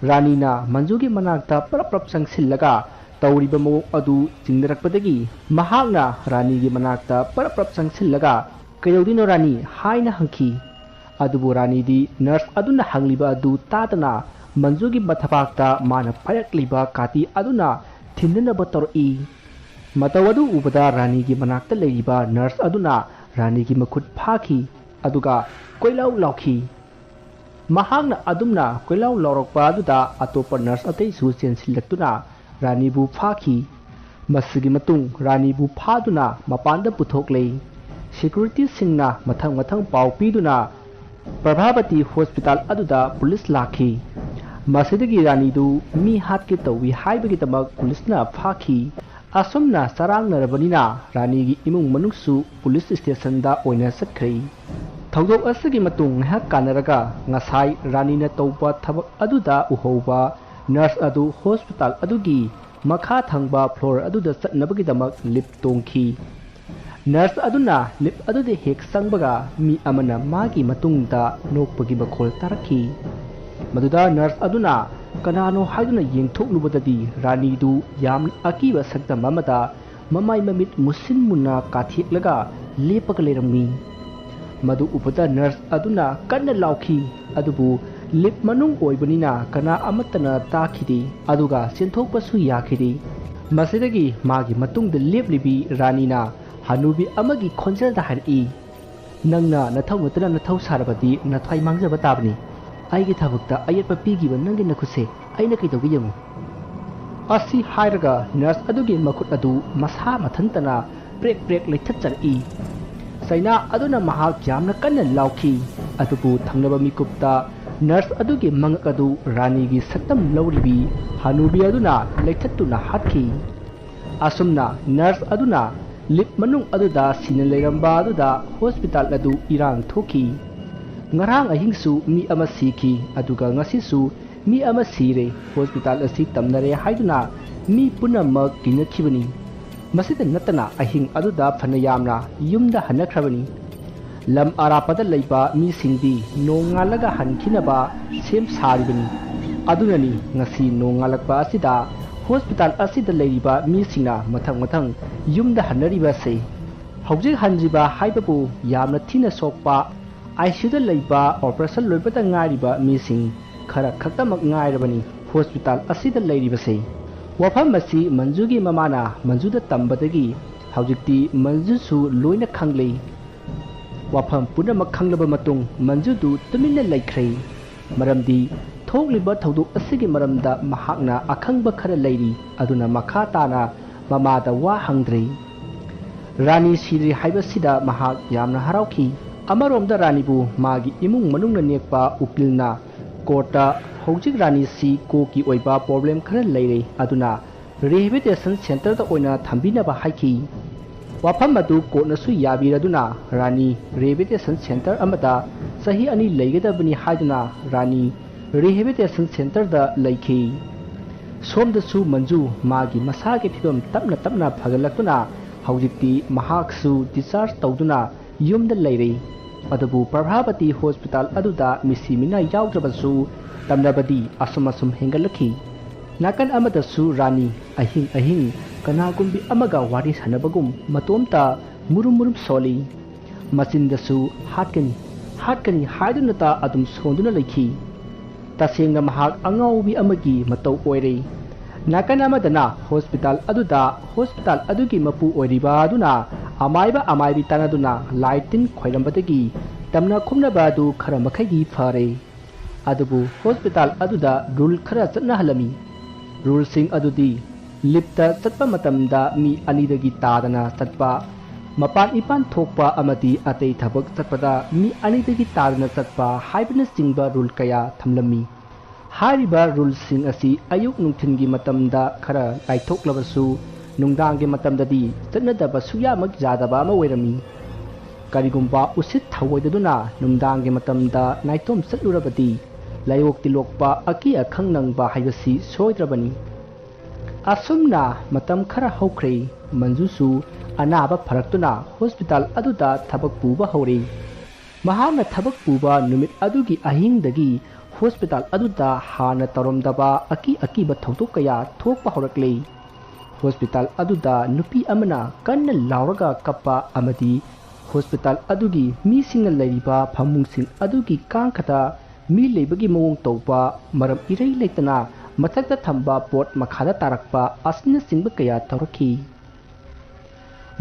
ꯔꯥꯅꯤꯅ ꯃꯟꯖꯨꯒꯤ ꯃꯅꯥꯛꯇ ꯄꯔꯞ ꯆꯪꯁꯤꯜꯂꯒ ꯇꯧꯔꯤꯕ ꯃꯑꯣꯡ ꯑꯗꯨ ꯆꯤꯡꯅꯔꯛꯄꯗꯒꯤ ꯃꯍꯥꯛꯅ ꯔꯥꯅꯤꯒꯤ ꯃꯅꯥꯛꯇ ꯄꯔꯞ ꯆꯪꯁꯤꯜꯂꯒ ꯀꯩꯗꯧꯗꯣꯏꯅꯣ ꯔꯥꯅꯤ ꯍꯥꯏꯅ ꯍꯪꯈꯤ ꯑꯗꯨꯕꯨ ꯔꯥꯅꯤꯗꯤ ꯅꯔꯁ ꯑꯗꯨꯅ ꯍꯪꯂꯤꯕ ꯑꯗꯨ ꯇꯥꯗꯅ ꯃꯟꯖꯨꯒꯤ ꯃꯊꯕꯥꯛꯇ ꯃꯥꯅ ꯄꯥꯏꯔꯛꯂꯤꯕ ꯀꯥꯇꯤ ꯑꯗꯨꯅ ꯊꯤꯟꯗꯅꯕ ꯇꯧꯔꯛꯏ ꯃꯇꯧ ꯑꯗꯨ ꯎꯕꯗ ꯔꯥꯅꯤꯒꯤ ꯃꯅꯥꯛꯇ ꯂꯩꯔꯤꯕ ꯅꯔꯁ ꯑꯗꯨꯅ ꯔꯥꯅꯤꯒꯤ ꯃꯈꯨꯠ ꯐꯥꯈꯤ ꯑꯗꯨꯒ ꯀꯣꯏꯂꯥꯎ ꯂꯥꯎꯈꯤ ꯃꯍꯥꯛꯅ ꯑꯗꯨꯝꯅ ꯀꯣꯏꯂꯥꯎ ꯂꯥꯎꯔꯛꯄ ꯑꯗꯨꯗ ꯑꯇꯣꯞꯄ ꯅꯔꯁ ꯑꯇꯩꯁꯨ ꯆꯦꯟꯁꯤꯜꯂꯛꯇꯨꯅ ꯔꯥꯅꯤꯕꯨ ꯐꯥꯈꯤ ꯃꯁꯤꯒꯤ ꯃꯇꯨꯡ ꯔꯥꯅꯤꯕꯨ ꯐꯥꯗꯨꯅ ꯃꯄꯥꯟꯗ ꯄꯨꯊꯣꯛꯂꯦ ꯁꯦꯀ꯭ꯌꯨꯔꯤꯇꯤꯁꯤꯡꯅ ꯃꯊꯪ ꯄꯥꯎ ꯄꯤꯗꯨꯅ ꯄ꯭ꯔꯚꯥꯕꯇꯤ ꯍꯣꯁꯄꯤꯇꯥꯜ ꯑꯗꯨꯗ ꯄꯨꯂꯤꯁ ꯂꯥꯛꯈꯤ ꯃꯁꯤꯗꯒꯤ ꯔꯥꯅꯤꯗꯨ ꯃꯤ ꯍꯥꯠꯀꯦ ꯇꯧꯏ ꯍꯥꯏꯕꯒꯤꯗꯃꯛ ꯄꯨꯂꯤꯁꯅ ꯐꯥꯈꯤ ꯑꯁꯨꯝꯅ ꯆꯔꯥꯡꯅꯔꯕꯅꯤꯅ ꯔꯥꯅꯤꯒꯤ ꯏꯃꯨꯡ ꯃꯅꯨꯡꯁꯨ ꯄꯨꯂꯤꯁ ꯁ꯭ꯇꯦꯁꯟꯗ ꯑꯣꯏꯅ ꯆꯠꯈ꯭ꯔꯦ ꯊꯧꯗꯣꯛ ꯑꯁꯤꯒꯤ ꯃꯇꯨꯡ ꯉꯥꯏꯍꯥꯛ ꯀꯥꯟꯅꯔꯒ ꯉꯁꯥꯏ ꯔꯥꯅꯤꯅ ꯇꯧꯕ ꯊꯕꯛ ꯑꯗꯨꯗ ꯎꯍꯧꯕ ꯅꯔꯁ ꯑꯗꯨ ꯍꯣꯁꯄꯤꯇꯥꯜ ꯑꯗꯨꯒꯤ ꯃꯈꯥ ꯊꯪꯕ ꯐ꯭ꯂꯣꯔ ꯑꯗꯨꯗ ꯆꯠꯅꯕꯒꯤꯗꯃꯛ ꯂꯤꯞ ꯇꯣꯡꯈꯤ ꯅꯔꯁ ꯑꯗꯨꯅ ꯂꯤꯞ ꯑꯗꯨꯗ ꯍꯦꯛ ꯆꯪꯕꯒ ꯃꯤ ꯑꯃꯅ ꯃꯥꯒꯤ ꯃꯇꯨꯡꯗ ꯅꯣꯛꯄꯒꯤ ꯃꯈꯣꯜ ꯇꯥꯔꯛꯈꯤ ꯃꯗꯨꯗ ꯅꯔꯁ ꯑꯗꯨꯅ ꯀꯅꯥꯅꯣ ꯍꯥꯏꯗꯨꯅ ꯌꯦꯡꯊꯣꯛꯂꯨꯕꯗꯗꯤ ꯔꯥꯅꯤꯗꯨ ꯌꯥꯝꯅ ꯑꯀꯤꯕ ꯁꯛꯇꯝ ꯑꯃꯗ ꯃꯃꯥꯏ ꯃꯃꯤꯠ ꯃꯨꯁꯤꯟ ꯃꯨꯟꯅ ꯀꯥꯊꯦꯛꯂꯒ ꯂꯦꯞꯄꯒ ꯂꯩꯔꯝꯃꯤ ꯃꯗꯨ ꯎꯕꯗ ꯅꯔꯁ ꯑꯗꯨꯅ ꯀꯟꯅ ꯂꯥꯎꯈꯤ ꯑꯗꯨꯕꯨ ꯂꯤꯞ ꯃꯅꯨꯡ ꯑꯣꯏꯕꯅꯤꯅ ꯀꯅꯥ ꯑꯃꯠꯇꯅ ꯇꯥꯈꯤꯗꯦ ꯑꯗꯨꯒ ꯆꯦꯟꯊꯣꯛꯄꯁꯨ ꯌꯥꯈꯤꯗꯦ ꯃꯁꯤꯗꯒꯤ ꯃꯥꯒꯤ ꯃꯇꯨꯡꯗ ꯂꯦꯞꯂꯤꯕꯤ ꯔꯥꯅꯤꯅ ꯍꯅꯨꯕꯤ ꯑꯃꯒꯤ ꯈꯣꯟꯖꯦꯜꯗ ꯍꯥꯏꯔꯛꯏ ꯅꯪꯅ ꯅꯊꯧ ꯅꯠꯇꯅ ꯅꯊꯧ ꯁꯥꯔꯕꯗꯤ ꯅꯊ꯭ꯋꯥꯏ ꯃꯥꯡꯖꯕ ꯇꯥꯕꯅꯤ ꯑꯩꯒꯤ ꯊꯕꯛꯇ ꯑꯌꯦꯠꯄ ꯄꯤꯈꯤꯕ ꯅꯪꯒꯤ ꯅꯈꯨꯠꯁꯦ ꯑꯩꯅ ꯀꯩꯗꯧꯒꯦ ꯌꯦꯡꯉꯨ ꯑꯁꯤ ꯍꯥꯏꯔꯒ ꯅꯔꯁ ꯑꯗꯨꯒꯤ ꯃꯈꯨꯠ ꯑꯗꯨ ꯃꯁꯥ ꯃꯊꯟꯇꯅ ꯄ꯭ꯔꯦꯛ ꯂꯩꯊꯠꯆꯔꯛꯏ ꯆꯩꯅꯥ ꯑꯗꯨꯅ ꯃꯍꯥꯛ ꯌꯥꯝꯅ ꯀꯟꯅ ꯂꯥꯎꯈꯤ ꯑꯗꯨꯕꯨ ꯊꯪꯅꯕ ꯃꯤꯀꯨꯞꯇ ꯅꯔꯁ ꯑꯗꯨꯒꯤ ꯃꯉꯛ ꯑꯗꯨ ꯔꯥꯅꯤꯒꯤ ꯁꯛꯇꯝ ꯂꯧꯔꯤꯕꯤ ꯍꯅꯨꯕꯤ ꯑꯗꯨꯅ ꯂꯩꯊꯠꯇꯨꯅ ꯍꯥꯠꯈꯤ ꯑꯁꯨꯝꯅ ꯅꯔꯁ ꯑꯗꯨꯅ ꯂꯤꯞ ꯃꯅꯨꯡ ꯑꯗꯨꯗ ꯁꯤꯅ ꯂꯩꯔꯝꯕ ꯑꯗꯨꯗ ꯍꯣꯁꯄꯤꯇꯥꯜ ꯑꯗꯨ ꯏꯔꯥꯡ ꯊꯣꯛꯈꯤ ꯉꯔꯥꯡ ꯑꯍꯤꯡꯁꯨ ꯃꯤ ꯑꯃ ꯁꯤꯈꯤ ꯑꯗꯨꯒ ꯉꯁꯤꯁꯨ ꯃꯤ ꯑꯃ ꯁꯤꯔꯦ ꯍꯣꯁꯄꯤꯇꯥꯜ ꯑꯁꯤ ꯇꯝꯅꯔꯦ ꯍꯥꯏꯗꯨꯅ ꯃꯤ ꯄꯨꯝꯅꯃꯛ ꯀꯤꯅꯈꯤꯕꯅꯤ ꯃꯁꯤꯗ ꯅꯠꯇꯅ ꯑꯍꯤꯡ ꯑꯗꯨꯗ ꯐꯅ ꯌꯥꯝꯅ ꯌꯨꯝꯗ ꯍꯟꯅꯈ꯭ꯔꯕꯅꯤ ꯂꯝ ꯑꯔꯥꯞꯄꯗ ꯂꯩꯕ ꯃꯤꯁꯤꯡꯗꯤ ꯅꯣꯡꯉꯥꯜꯂꯒ ꯍꯟꯈꯤꯅꯕ ꯁꯦꯝ ꯁꯥꯔꯤꯕꯅꯤ ꯑꯗꯨꯅꯅꯤ ꯉꯁꯤ ꯅꯣꯡꯉꯥꯜꯂꯛꯄ ꯑꯁꯤꯗ ꯍꯣꯁꯄꯤꯇꯥꯜ ꯑꯁꯤꯗ ꯂꯩꯔꯤꯕ ꯃꯤꯁꯤꯡꯅ ꯃꯊꯪ ꯌꯨꯝꯗ ꯍꯟꯅꯔꯤꯕꯁꯦ ꯍꯧꯖꯤꯛ ꯍꯟꯗ꯭ꯔꯤꯕ ꯍꯥꯏꯕꯕꯨ ꯌꯥꯝꯅ ꯊꯤꯅ ꯁꯣꯛꯄ ICUꯗ ꯂꯩꯕ ꯑꯣꯄꯔꯦꯁꯟ ꯂꯣꯏꯕꯗ ꯉꯥꯏꯔꯤꯕ ꯃꯤꯁꯤꯡ खरा खक्तमक ngairabani hospital asida leiribase wafam masi manjugi mamana manjuda tambadagi haujikti manjusu loina khanglei wafam punamak khanglaba matung manjudu tuminna laikhrei maramdi thokliba thoduk asigi maramda mahakna akhangba khara leiri aduna makha tana mamada wa hangdrei rani sidri haibasida mahak yamna harauki amaromda ranibu magi imung manungna nekpa ukilna kota hojik rani si ko ki oiba problem khara leire aduna rehabilitation center da oina thambina ba haiki wafam adu kotna su yabiraduna rani rehabilitation center amada sahi ani leigedabani haiduna rani rehabilitation center da leiki somda su manju magi masage phibam tapna tapna phagalaktuna hojikti mahaksu discharge tawduna yumda leire adabu prabhavati hospital aduda misimina yawdrabasu tamnabadi asum hengalaki nakan amadasu rani ahing kanagumbi amaga wari sanabagum matomta murum soli masindasu hatkani haidunata adum sonduna leki tasengna mahak angaubi amagi matau oire nakan amadana hospital adugi mapu oiriba aduna amaibi tanaduna lightin khoirambadagi tamna khumnaba adu khara makhagi phare adubu hospital aduda rule khara chatna halami rule sing adudi lipta chatpa matamda mi anidagi tadana chatpa mapan ipan thokpa amati atei thabak chatpada mi anidagi tadana chatpa haibna singba rule kaya thamlami hariba rule sing asi ayuk nungthingi matamda khara laithoklabasu nungdangge matamdadi chatnadaba suya mak jadaba ama oirami karigumba usit thawoidaduna nungdangge matamda naitom chatlurabadi layok tilokpa aki akhang nangba haibasi soidrabani asumna matam khara hokre manjusu anaba pharaktuna hospital aduda thabak puba hore mahana thabak puba numit adugi ahingdagi hospital aduda hana taromdaba aki ba thodok kaya thokpa horakle hospital aduda nupi amana kanna lauraga kappa amadi hospital adugi mi singa leiriba phamungsing adugi kangkhata mi leibagi mawong tawpa maram irei leitana mathakta thamba pot makhada tarakpa asna singba kaya tawraki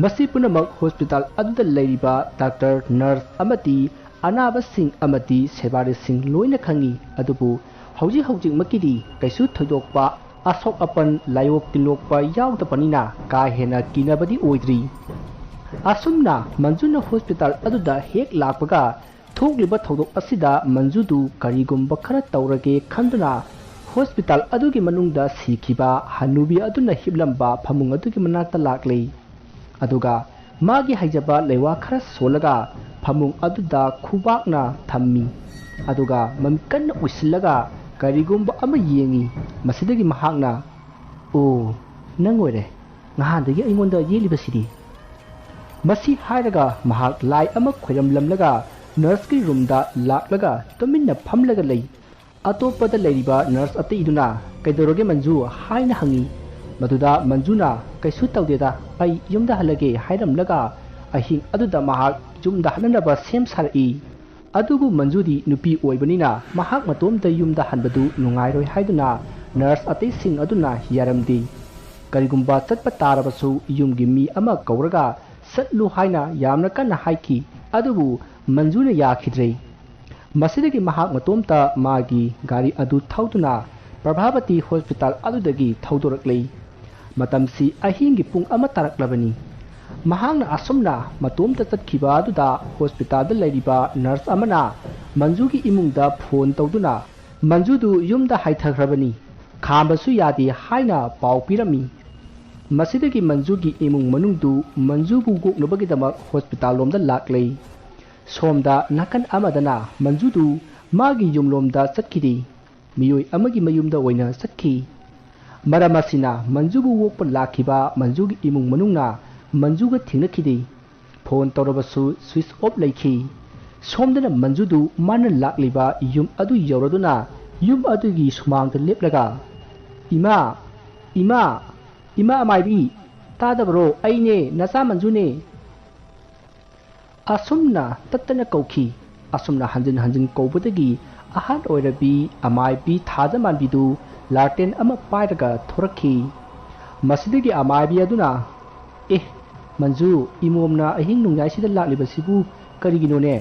masi punamak hospital aduda leiriba doctor nurse amati anaba sing amati sebari sing loina khangi adubu hauji makidi kaisu thoidokpa asok apan layok tilokpa yawdapanina ka hena kinabadi oidri asumna manjuna hospital aduda hek lakpaga thokliba thodok asida manjudu karigumba khara tawrage khanduna hospital adugi manungda sikhiba hanubi aduna hiblamba phamung adugi manata lakle aduga magi haijaba lewa khara solaga phamung aduda khubakna thammi aduga mamkanna usilaga karigumba ama yengi masidagi mahakna o nangoire ngahandagi aingonda yelibasidi masi hairaga mahak lai ama khoiram lamlaga nurse ki room da laklaga tuminna phamlaga lei atopada leiriba nurse ate iduna kaidoroge manju haina hangi maduda manjuna kaisu tawdeda ai yumda halage hairamlaga ahing aduda mahak yumda hananaba sem sarai adubu manjudi nupi oibanina mahak matomda yumda hanbadu nungairoi haiduna nurse ate sing aduna yaramdi karigumba chatpa tarabasu yumgi mi ama kauraga satlu haina yamna kana haiki adubu manjuna yakhidrei masidagi mahak matomta magi gari adu thauduna prabhavati hospital adudagi thaudoraklei matamsi ahingi pung ama taraklabani mahangna asumna matomta chatkhiba aduda hospital da leiriba nurse amana manjugi imungda phone tawduna manjudu yumda haithakhrabani khambasu yadi haina pau pirami masidagi manjugi imung manungdu manjubu goknabagidamak hospital lomda laklei somda nakan amadana manjudu magi yumlomda chatkidi miyoi amagi mayumda oina chakki maramasina manjubu wokpa lakhiba manjugi imung manungna manjuga thingnakhidi phone tawrabasu switch off leikhi somdana manjudu mana lakliba yum adu yoraduna yum adugi sumangda leplaga ima amaibi tadabro aine nacha manjune asumna tattana kauki asumna hanjin kaubadagi ahad oirabi amai bi thajaman bidu larten ama pairaga thorakhi masidagi amai bi aduna manju imomna ahing nungyai sida laklibasibu karigino ne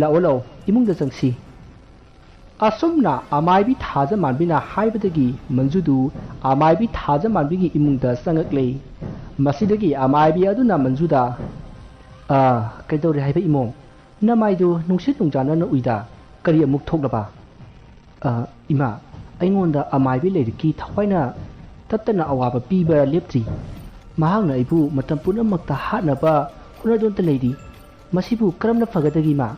lao imungda changsi asumna amai bi thajaman bina haibadagi manjudu amai bi thajaman bigi imungda changaklei masidagi amai bi aduna manjuda kaidori haiba imom namaidu nungsit nungjana na uida kari amuk thoklaba ima aingonda amai bi leiriki thawaina tattana awaba piba leptri mahangna ibu matam punamakta hatnaba hunadonta leidi masibu karamna fagadagi ma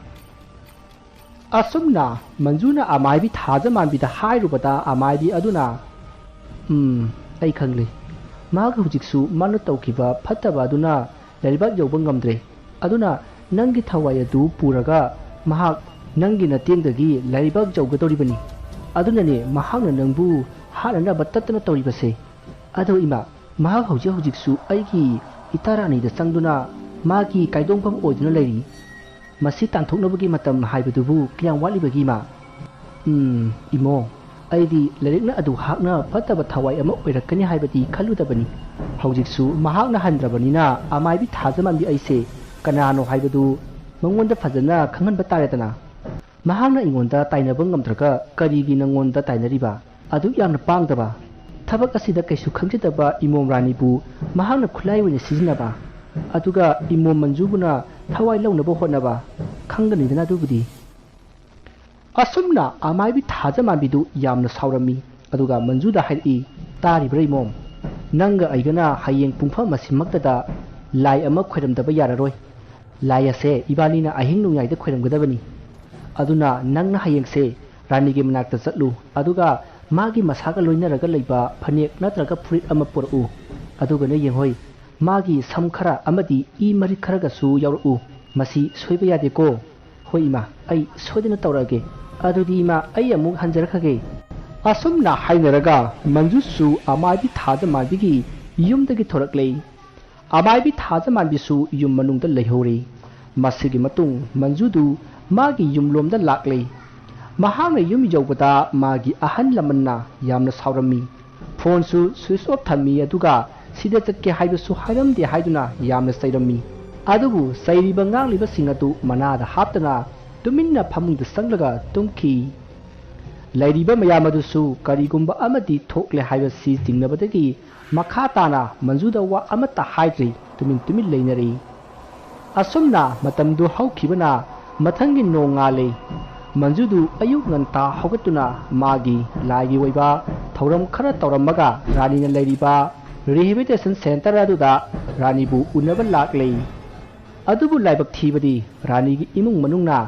asumna manjuna amai bi thajaman bi da hairubada amai bi aduna ai khangli maga hujiksu manu tawkiba phattaba aduna lalibak yauba ngamdre aduna nangi thawai adu puraga mahak nangi na tengdagi lalibak jaugadoribani aduna ne mahakna nangbu hanana batatna toribase ado ima mahak hujiksu aigi itarani da sangduna magi kaidongpam oiduna leiri masi tanthoknabagi matam haibadubu kiyang walibagi ma imo aidi lerikna adu hakna phattaba thawai ama oirakani haibadi khaludabani hujiksu mahakna handrabanina amai bi thajaman bi aise kanano haibadu mangonda fajana khangan bataretana mahakna ingonda tainaba ngamdraga karigi nangonda tainariba adu yamna pangdaba thabak asida kaisu khangjidaba imom rani bu mahakna khulai wene sizinaba aduga imom manjubuna thawai launaba hotnaba khanganidana dubudi asumna amai bi thajaman bidu yamna saurami aduga manjuda hairi tari breimom nanga aigana hayeng pungpha masimaktada lai ama khwiramdaba yararoi lai ase ibanina ahing nungyai khwiramgadabani aduna nangna hayengse rani ge manakta chatlu aduga magi masaga loinaraga leiba phanek natraga phurit ama poru aduga ne yenghoi magi samkhara amadi I mari kharaga su yauru masi soiba yade ko hoi ma ai sodina tawrage adudi ma ai amuk hanjarakhage asumna hainaraga manjusu amai bi thajaman bigi yumdagi thoraklei amai bi thajaman bisu yum manungda leihori masigi matung manjudu magi yumlomda laklei mahangna yum yawbada magi ahan lamanna yamna saurami phone su switch off thammi aduga sida chatke haibasu hairamde haiduna yamna sairami adubu sairiba ngangliba singatu manada haptana tuminna phamungda sanglaga tumki lairiba mayamadusu karigumba amadi thokle haiba si jingnabadagi makha tana manjuda wa amata haidri tumin leinari asumna matamdu haukhibana mathangi nongale manjudu ayuk nganta hogatuna magi lagi waiba thauram khara tawramaga rani na lairiba rehabilitation center aduda rani bu unaba laklei adubu laibak thibadi rani gi imung manungna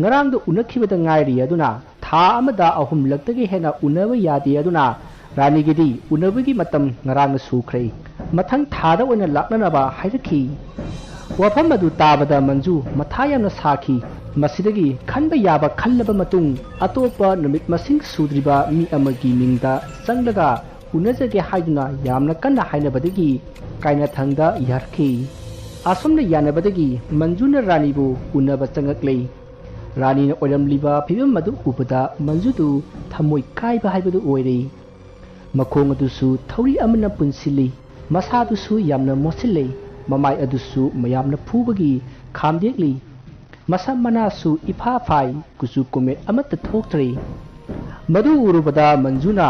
ngarang do unakhibada ngairi aduna tha amada ahum laktagi hena unaba yadi aduna rani gi di unabagi matam ngarang sukhrai mathang thada oina laknana ba hairakhi wafam adu tabada manju mathayamna sakhi masidagi khanba yaba khallaba matung atopa numit masing sudriba mi amagi mingda sanglaga unajage haiduna yamna kanna hainabadagi kaina thangda yarkhi asumna yanabadagi manjuna ranibu unaba changaklei rani na oiramliba phibam madu ubada manjudu thamoi kaiba haibadu oirei makhong adusu thauri amana punsili masadusu yamna mosilei mamai adusu mayamna phubagi khamdekli masa manasu ifa phai kusu kumet amata thoktre madu urubada manjuna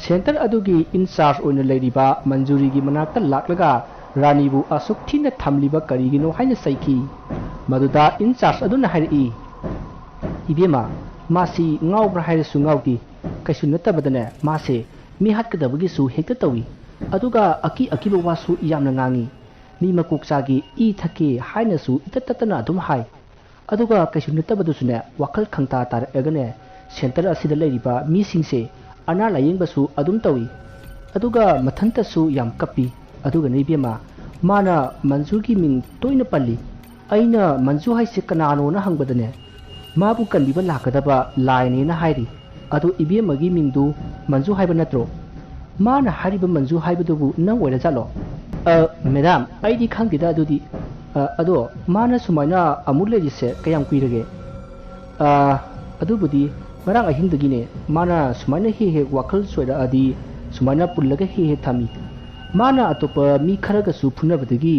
center adugi in charge oina leiriba manjuri gi manakta laklaga ranibu asuk thina thamliba karigino haina saiki maduda in charge aduna hairi ibema masi ngaubra hairasu ngauti kaisu natabadane mase mi hatkadabagi su hekta tawi aduga akiba wasu yamna ngangi mi makukchagi I thake haina su itatatana adum hai aduga kaisu natabadusune wakal khangta tar egane center asida leiriba mi singse ana layengbasu adum tawi aduga mathanta su yam kapi aduga nebema mana manjugi ming toina palli aina manju haise kanano na hangbadane mabu kanbiba lakadaba laine na hairi adu ibemagi mingdu manju haiba natro mana hariba manju haibadubu nang oira jalo madam aidi khangdida adudi ado mana sumaina amul legise kayam kuirage adubudi ngarang ahingdagine mana sumaina he wakhal soiraadi sumaina pullaga he thami mana atopa mi kharaga su phunabadagi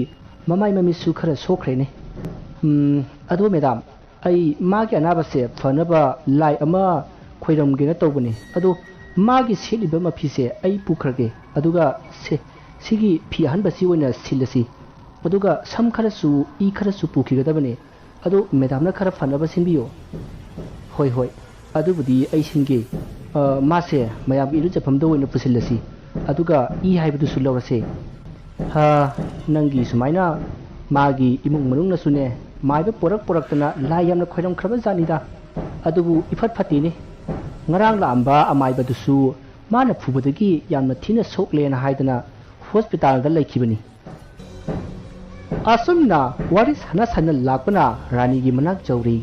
mamai mami su khara sokhrene ado madam ai magi anaba se phanaba lai ama khoiramge na tawbane ado magi seliba mafi se ai pukhrage aduga se sigi phi hanbasi oina silasi aduga sam khara su I khara su pukhigadabane ado madam na khara phanaba sinbiyo hoi hoi adubudi ai singe mase mayam iru chapamdo oina pusilasi aduga I haibadu sulawase ha nangi sumaina magi imung manung na sune maiba poraktana lai yamna khoiram khraba janida adubu ifat phatine ngarang la amba amaiba dusu mana phubadagi yamna thina soklena haidana hospital da laikibani asumna waris hana sana lakpana rani gi manak jawri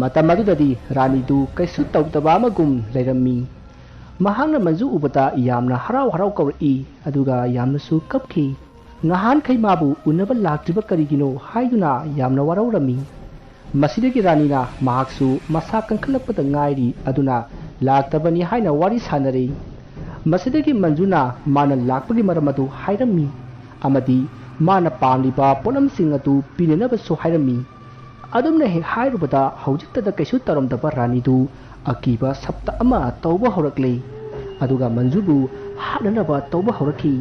matamadudadi rani du kaisu tawtaba magum leirami mahangna manju ubata yamna harau kawri aduga yamna su kapki ngahan khaimabu unaba laktiba karigino haiduna yamna waraurami masidagi ranina mahaksu masa kankalapata ngairi aduna laktabani haina wari sanare masidagi manjuna mana lakpagi maramadu hairami amadi mana pamliba ponam singatu pinenaba so hairami adumna he hairubada haujiktada kaisu taramdaba ranidu akiba sapta ama tawba horakle aduga manjubu hadanaba tawba horaki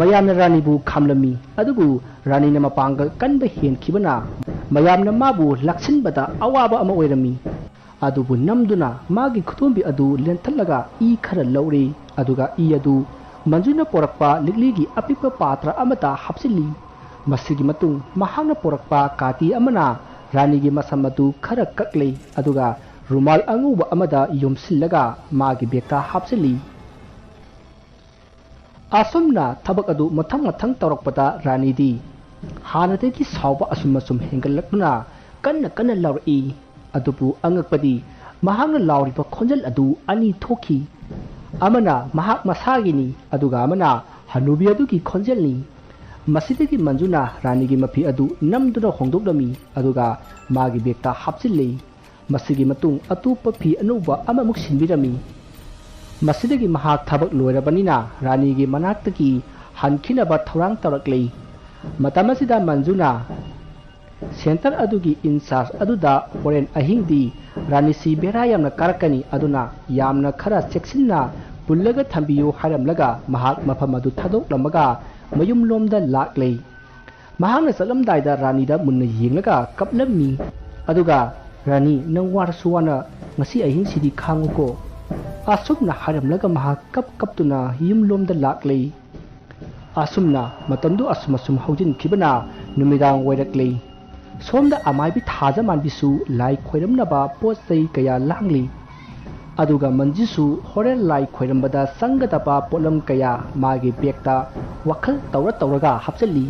mayamna ranibu khamlami adubu ranina mapanga kanba hen khibana mayamna mabu laksinbada awaba ama oirami adubu namduna magi khutumbi adu lenthallaga I khara laure aduga I adu manjuna porakpa ligligi apipa patra amata hapsili masigi matung mahangna porakpa kati amana ranigi masamatu khara kakle aduga rumal anguba amada yomsillaga magi bekta hapsili asumna thabak adu mathang tawrakpata ranidi hanadagi sauba asum hengalakna kanna lauri adubu angakpadi mahangna lauriba khonjal adu ani thoki amana mahak masagini aduga amana hanubi adugi khonjalni masidagi manjuna ranigi mafi adu namduna hongdoklami aduga magi bekta hapsille masigi matung atupa phi anuba amamuk sinbirami masidagi mahak thabak loirabanina ranigi manaktagi hankinaba thorang tawrakle matamasida manjuna center adugi incharge aduda foreign ahingdi ranisi bera yamna karakani aduna yamna khara cheksinna pullaga thambiyo haramlaga mahak mafam adu thadok lamaga mayum lomda lakle mahakna salamdaida ranida munna yenglaga kaplammi aduga rani nang war suwana ngasi ahing sidi khanguko asumna haramlaga mahak kaptuna yum lomda lakle asumna matamdu asumasum haujin khibana numidang wairakle somda amaibi thaja manbisu lai khoiramnaba potsai kaya langli aduga manjisu horel lai khoirambada sangadaba polam kaya magi bekta wakhal tawraga hapchali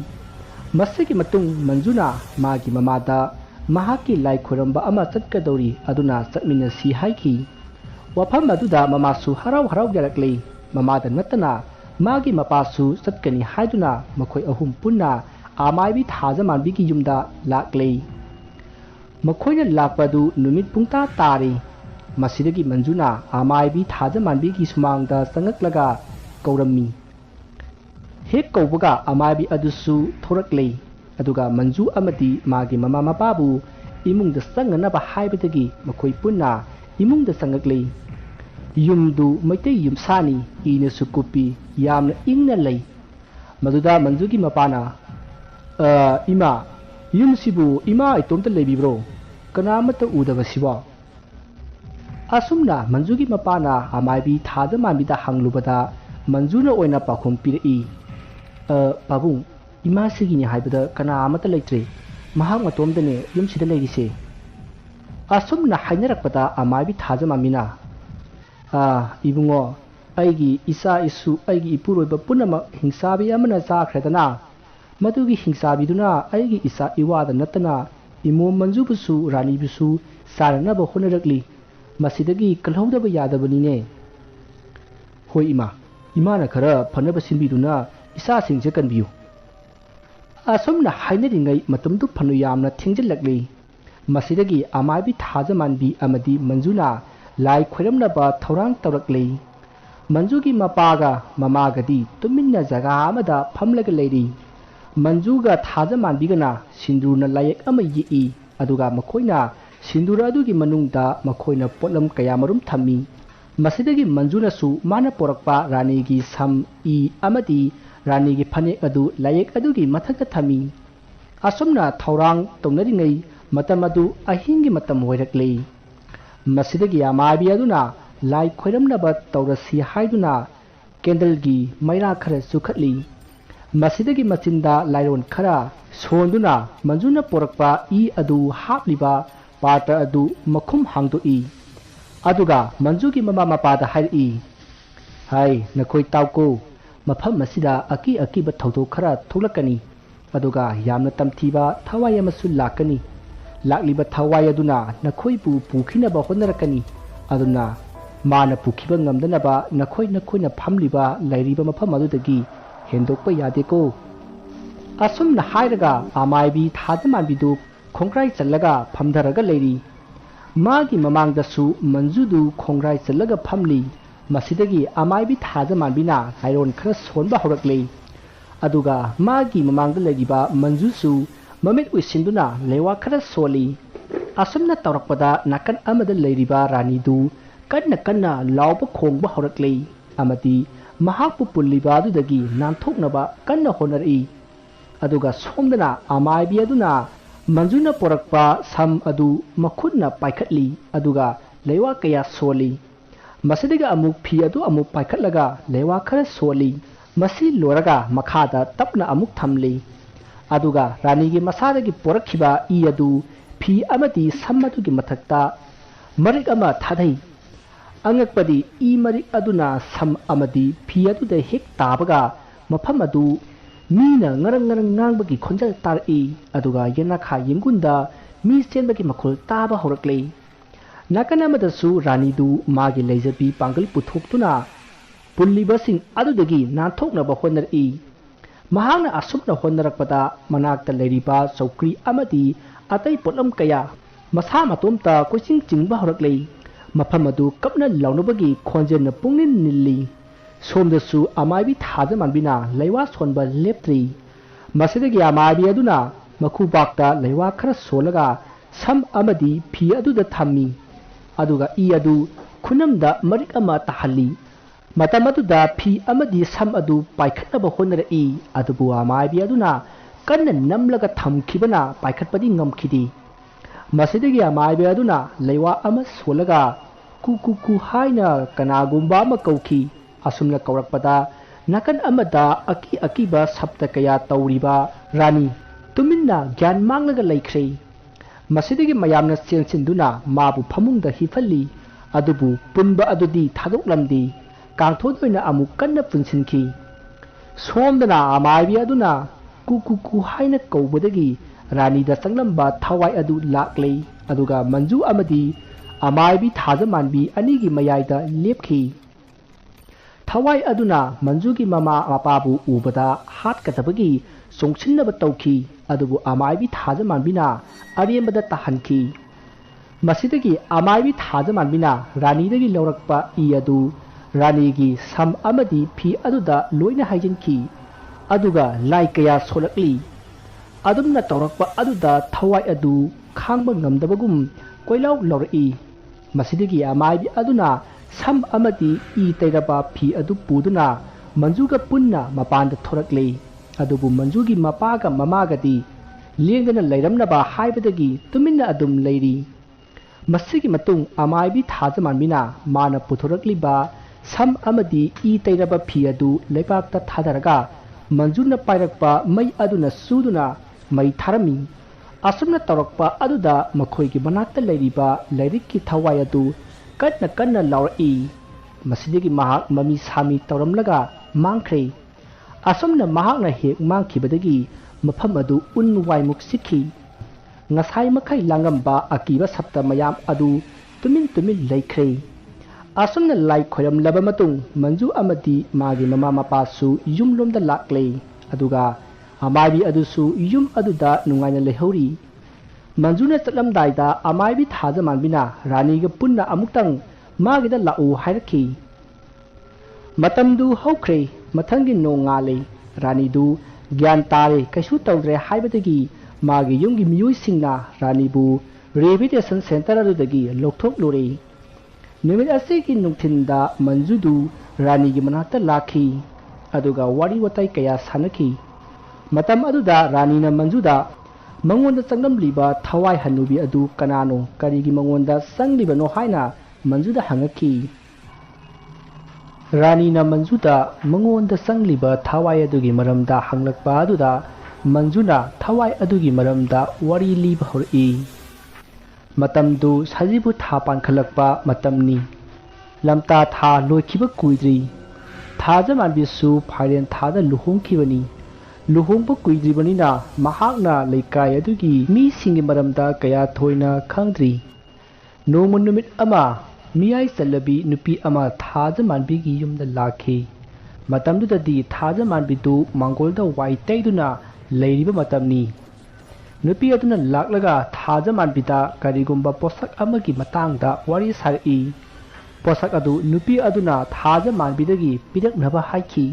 masigi matung manjuna magi mamada mahaki lai khoiramba ama chatkadori aduna chatminasi haiki wafam aduda mamasu harau yarakle mamada natana magi mapasu chatkani haiduna makhoi ahum punna amaibi thaja manbigi yumda lakle makhoina lakpadu numit pungta tari masidagi manjuna amaibi thaja manbigi sumangda sangaklaga kaurami hek kaubaga amaibi adusu thorakle aduga manju amadi magi mama mapabu imungda sanganaba haibadagi makhoi punna imungda sangakle yumdu maitei yumsani ina sukupi yamna ingna lei maduda manjugi mapana ima yumsibu ima itomta lebibro kanamata udabasiba asumna manjugi mapana amaibi thaja manbida hanglubada manjuna oina pakhum pirai babung ima sigini haibada kanamata leitre mahang matomdane yumsida leirise asumna hainarakpada amaibi thaja mamina ibungo aigi isa isu aigi ipuroiba punama hingsabi amana chakhredana madugi hingsabi-duna aigi isa iwada natana imo manjubusu ranibusu saranaba honarakli masidagi kalhawdaba yadabanine hoi imana khara phanaba sinbiduna isa singje kanbiyu asomna hainaringai matamdu phanu yamna thengjalakli masidagi amaibi thaja manbi amadi manjuna lai khoiramnaba thorang tawrakli manjugi mapaga mamagadi tuminna jaga amada phamlaga leiri manjuga thaja manbigana sindurna layek ama yi aduga makoina sindura adugi manungda makoina potlam kayamarum thammi masidagi manjuna su mana porakpa rani gi sam I amadi rani gi phane adu layek adugi mathaka thami asumna thorang tongnari ngai matam adu ahingi matam hoirakle masidagi amabi aduna lai khoiramnaba tawrasi haiduna candle gi maira khara sukhatli masidagi machinda lairon khara sonduna manjuna porakpa I adu hapliba pata adu makhum hangdoi aduga manjugi mama mapada hai hai nakhoi tawko mafam masida aki ba thawdo khara thulakani aduga yamna tamthiba thawai amasu lakani lakliba thawai aduna nakhoi pu pukhinaba honarakani aduna mana pukhiba ngamdanaba nakhoi na phamliba lairiba mafam adudagi hendokpa yadeko asumna hairaga amaibi thadamanbidu khongrai challaga phamdaraga leiri magi mamangdasu manjudu khongrai challaga phamli masidagi amaibi thadamanbina lairon khara sonba horakle aduga magi mamangda legiba manjusu mamit uisinduna lewa khara soli asumna tawrakpada nakan amada leiriba ranidu kanna lawba khongba horakle amati mahakpu pulliba adudagi nanthoknaba kanna honari aduga somdana amaibi aduna manjuna porakpa sam adu makhutna paikhatli aduga lewa kaya soli masadiga amuk phi adu amuk paikhatlaga lewa khara soli masi loraga makhada tapna amuk thamli aduga rani gi masadagi porakhiba I adu phi amati sammatugi mathakta marik ama thadai angakpadi I marik aduna sam amadi phi aduda hek tabaga mafam adu mina ngarang ngangbagi khonjal tari aduga yana kha yimgunda mi senbagi makhul taba horakle nakana madasu ranidu magi leijabi pangal puthoktuna pullibasing adudagi nanthoknaba honari mahana asumna honarakpada manakta leiriba saukri amadi atai potlam kaya masa matomta koising chingba horakle mafam adu kapna launabagi khonjena pungnin nilli somdasu amaibi thadamanbina leiwa sonba leptri masidagi amaibi aduna makhubakta leiwa khara solaga sam amadi phi aduda thammi aduga I adu khunamda marik ama tahalli matamaduda phi amadi sam adu paikhatnaba honari adubu amaibi aduna kanna namlaga thamkhibana paikhatpadi ngamkhidi masidagi amaibi aduna leiwa ama solaga ku haina kanagumba ama kauki asumna kaurakpada nakan amada akiba sabta kaya tauriba rani tuminna gyan manglaga laikhrei masidagi mayamna sensinduna mabu phamungda hifalli adubu punba adudi thadoklamdi kangthodoina amuk kanna punsinki somdana amaibi aduna ku haina kaubadagi rani da sanglamba thawai adu laklei aduga manju amadi amaibi thajamanbi anigi mayaida lepki thawai aduna manjugi mama mapabu ubada hatkadabagi songchinnaba tawki adubu amaibi thajamanbina arembada tahanki masidagi amaibi thajamanbina ranidagi lawrakpa I adu ranigi sam amadi phi aduda loina haijinki aduga lai kaya solakli adumna tawrakpa aduda thawai adu khangba ngamdabagum koilaw lawrai masidagi amaibi aduna sam amadi I tairaba phi adu puduna manjuga punna mapanda thorakle adubu manjugi mapaga mamagadi lengdana leiramnaba haibadagi tuminna adum leiri masigi matung amaibi thajamanbina mana puthorakliba sam amadi I tairaba phi adu leibakta thadaraga manjuna pairakpa mai aduna suduna mai tharami asumna tawrakpa aduda makhoigi manakta leiriba lairikki thawai adu kanna lawrai masidagi mahak mami sami tawramlaga mangkhre asumna mahakna hek mangkhibadagi mafam adu unwaimuk sikhi ngasai makhai langamba akiba sabta mayam adu tumin laikhre asumna lai khoyam laba matung manju amadi magi mama mapasu yumlomda lakle aduga amaibi adusu yum aduda nungaina lehori manjuna chatlamdaida amaibi thajamanbina raniga punna amuktang मागिदा लाउ हायरखी मतमदु हौख्रे मथंगी नोंगाले रानीदु ज्ञान तारे कैसु तौद्रे हायबदगी मागी युंगी मियुइसिंगना रानीबु rehabilitation centre अदुदगी लौथोक्लुरे नुमित असिगी नुंथिंदा मंजुदु रानीगी मनाक्ता lucky अदुगा वारी वताई कया सानखी मतम अदुदा रानीना मंजुदा मंगोंदा चंगमलिबा थवाई हनुबी अदु कनानो करिगी मंगोंदा संगलिबनो हायना मंजुदा हंगखी रानीना मंजुदा मंगोंदा संगलिबा थवाई अदुगी मरमदा हंगलकपा अदुदा मंजुना थवाई अदुगी मरमदा वारी लिबा हौरई मतमदु सजिबु था पानखलकपा मतमनी लमता था लोइखिबा कुइद्री थाजमानबिसु फाइलेन थादा लुहोंखिबनी लुहोंबा कुइद्रिबनिना महाकना लेकाय अदुगी मीसिंगी मरमदा कया थोइना खंगद्री नोमु नुमित अमा मियाई चलबी नुपी अमा थाजमानबिगी युमदा लाखी मतमदुददी थाजमानबिदु मंगोलदा वाई तैदुना लेरिबा मतमनी नुपी अदुना लाक्लगा थाजमानबिदा करिगुंबा पोसक अमगी मतांगदा वारी सारई पोसक अदु नुपी अदुना थाजमानबिदगी पिरकनबा हाइखी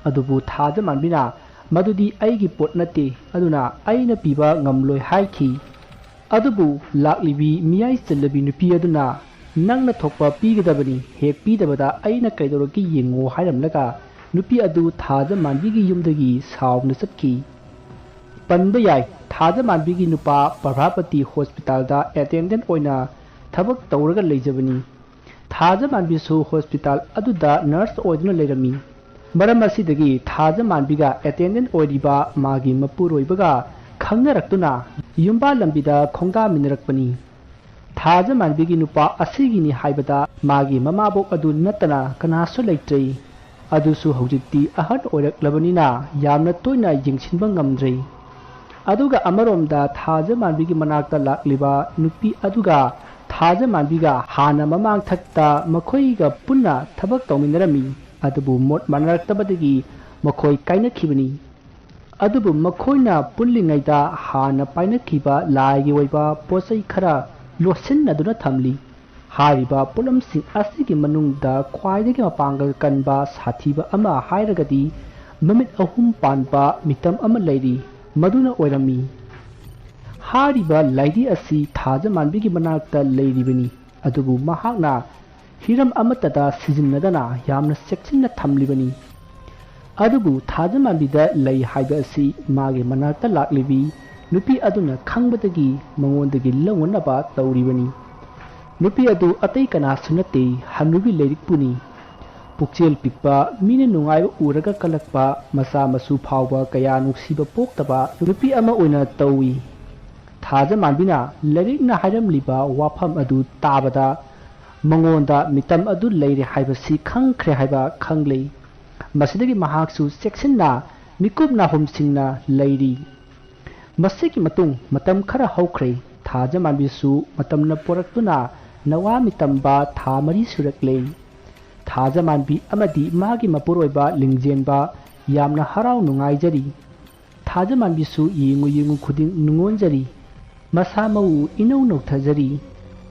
अदुबु थाजमानबिना मदुदी अईगी पोट नते अदुना अईना पीबा ngमलोय हाइखी अदुबु लाक्लिबी मियाई चलबी नुपी अदुना नंगना थोकपा पीगदबनी हेक पीदबदा अईना कैदोरकी येंगो हाइरमलगा नुपी अदु थाजमानबिगी युमदगी सावना चटकी पनबा याय थाजमानबिगी नुपा प्रभापति हॉस्पिटल दा अटेंडेंट ओइना थबक तौरगा लेजबनी थाजमानबिसु हॉस्पिटल अदुदा नर्स ओइदुना लेरमी मरम असिदगी थाजमानबिगा अटेंडेंट ओइरिबा मागी मपुरोइबगा खंगनरक्तुना युम्बा लंबिदा खोंगा मिनरकपनी थाजमानबिगी नुपा असिगिनी हाइबदा मागी ममाबोक अदु नतना कनासु लेट्रै अदुसु हौजिक्ति अहन ओइरक्लबनिना यामना तोइना यिंगसिनबा ngमद्रै अदुगा अमरोमदा थाजमानबिगी मनाक्ता लाक्लिबा नुपी अदुगा थाजमानबिगा हाना ममांग थक्ता मखोइगा पुन्ना थबक तौमिनरमी अदुबु मोट मानरक्तबदगी मखोइ काइनखिबनी अदुबु मखोइना पुल्लिङैदा हाना पाइनखिबा लाइगी ओइबा पोसै खरा लोसिन्नदुना थमली हारिबा पुलमसिंग असिगी मनुंगदा ख्वाइदगी मपांगल कनबा साथीबा अमा हाइरगदी ममित अहुम पानबा मितम अमा लैरी मदुना ओइरमी हारिबा लाइदी असि थाजमानबिगी मनाक्ता लैरिबनी अदुबु महाकना हिरम अमतदा सिजिन्नदना यामना सेक्सिन्ना थमलिबनी अदुबु थाजमानबिदा लೈ हाइबा असि मागे मनाक्ता लाक्लिबी नुपी अदुना खंगबदगी मंगोंदगी लौनबा तौरिबनी नुपी अदु अतै कनासु नते हनुबी लैरिकपुनी पुक्चेल पिकपा मीने नुंगाइबा उरगा कलकपा मसा मसु फावबा कया नुक्सिबा पोक्तबा नुपी अमा ओइना तौई थाजमानबिना लैरिकना हाइरमलिबा वाफम अदु ताबदा मंगोंदा मितम अदु लैरे हाइबसि खंगख्रे हाइबा खंगलै मसिदगी महाक्सु सेक्शनना मिकुबना हुमसिंगना लैरी मसिगी मतुंग मतम खरा हौख्रे थाजमानबिसु मतमना पोरक्तुना नवा मितमबा था मरी सुरक्लै थाजमानबी अमदी मागी मपुरोइबा लिंगजेनबा यामना हराव नुंगाइजरी थाजमानबिसु येंगु येंगु खुदिंग नुंगोंजरी मसा मऊ इनौ नौथजरी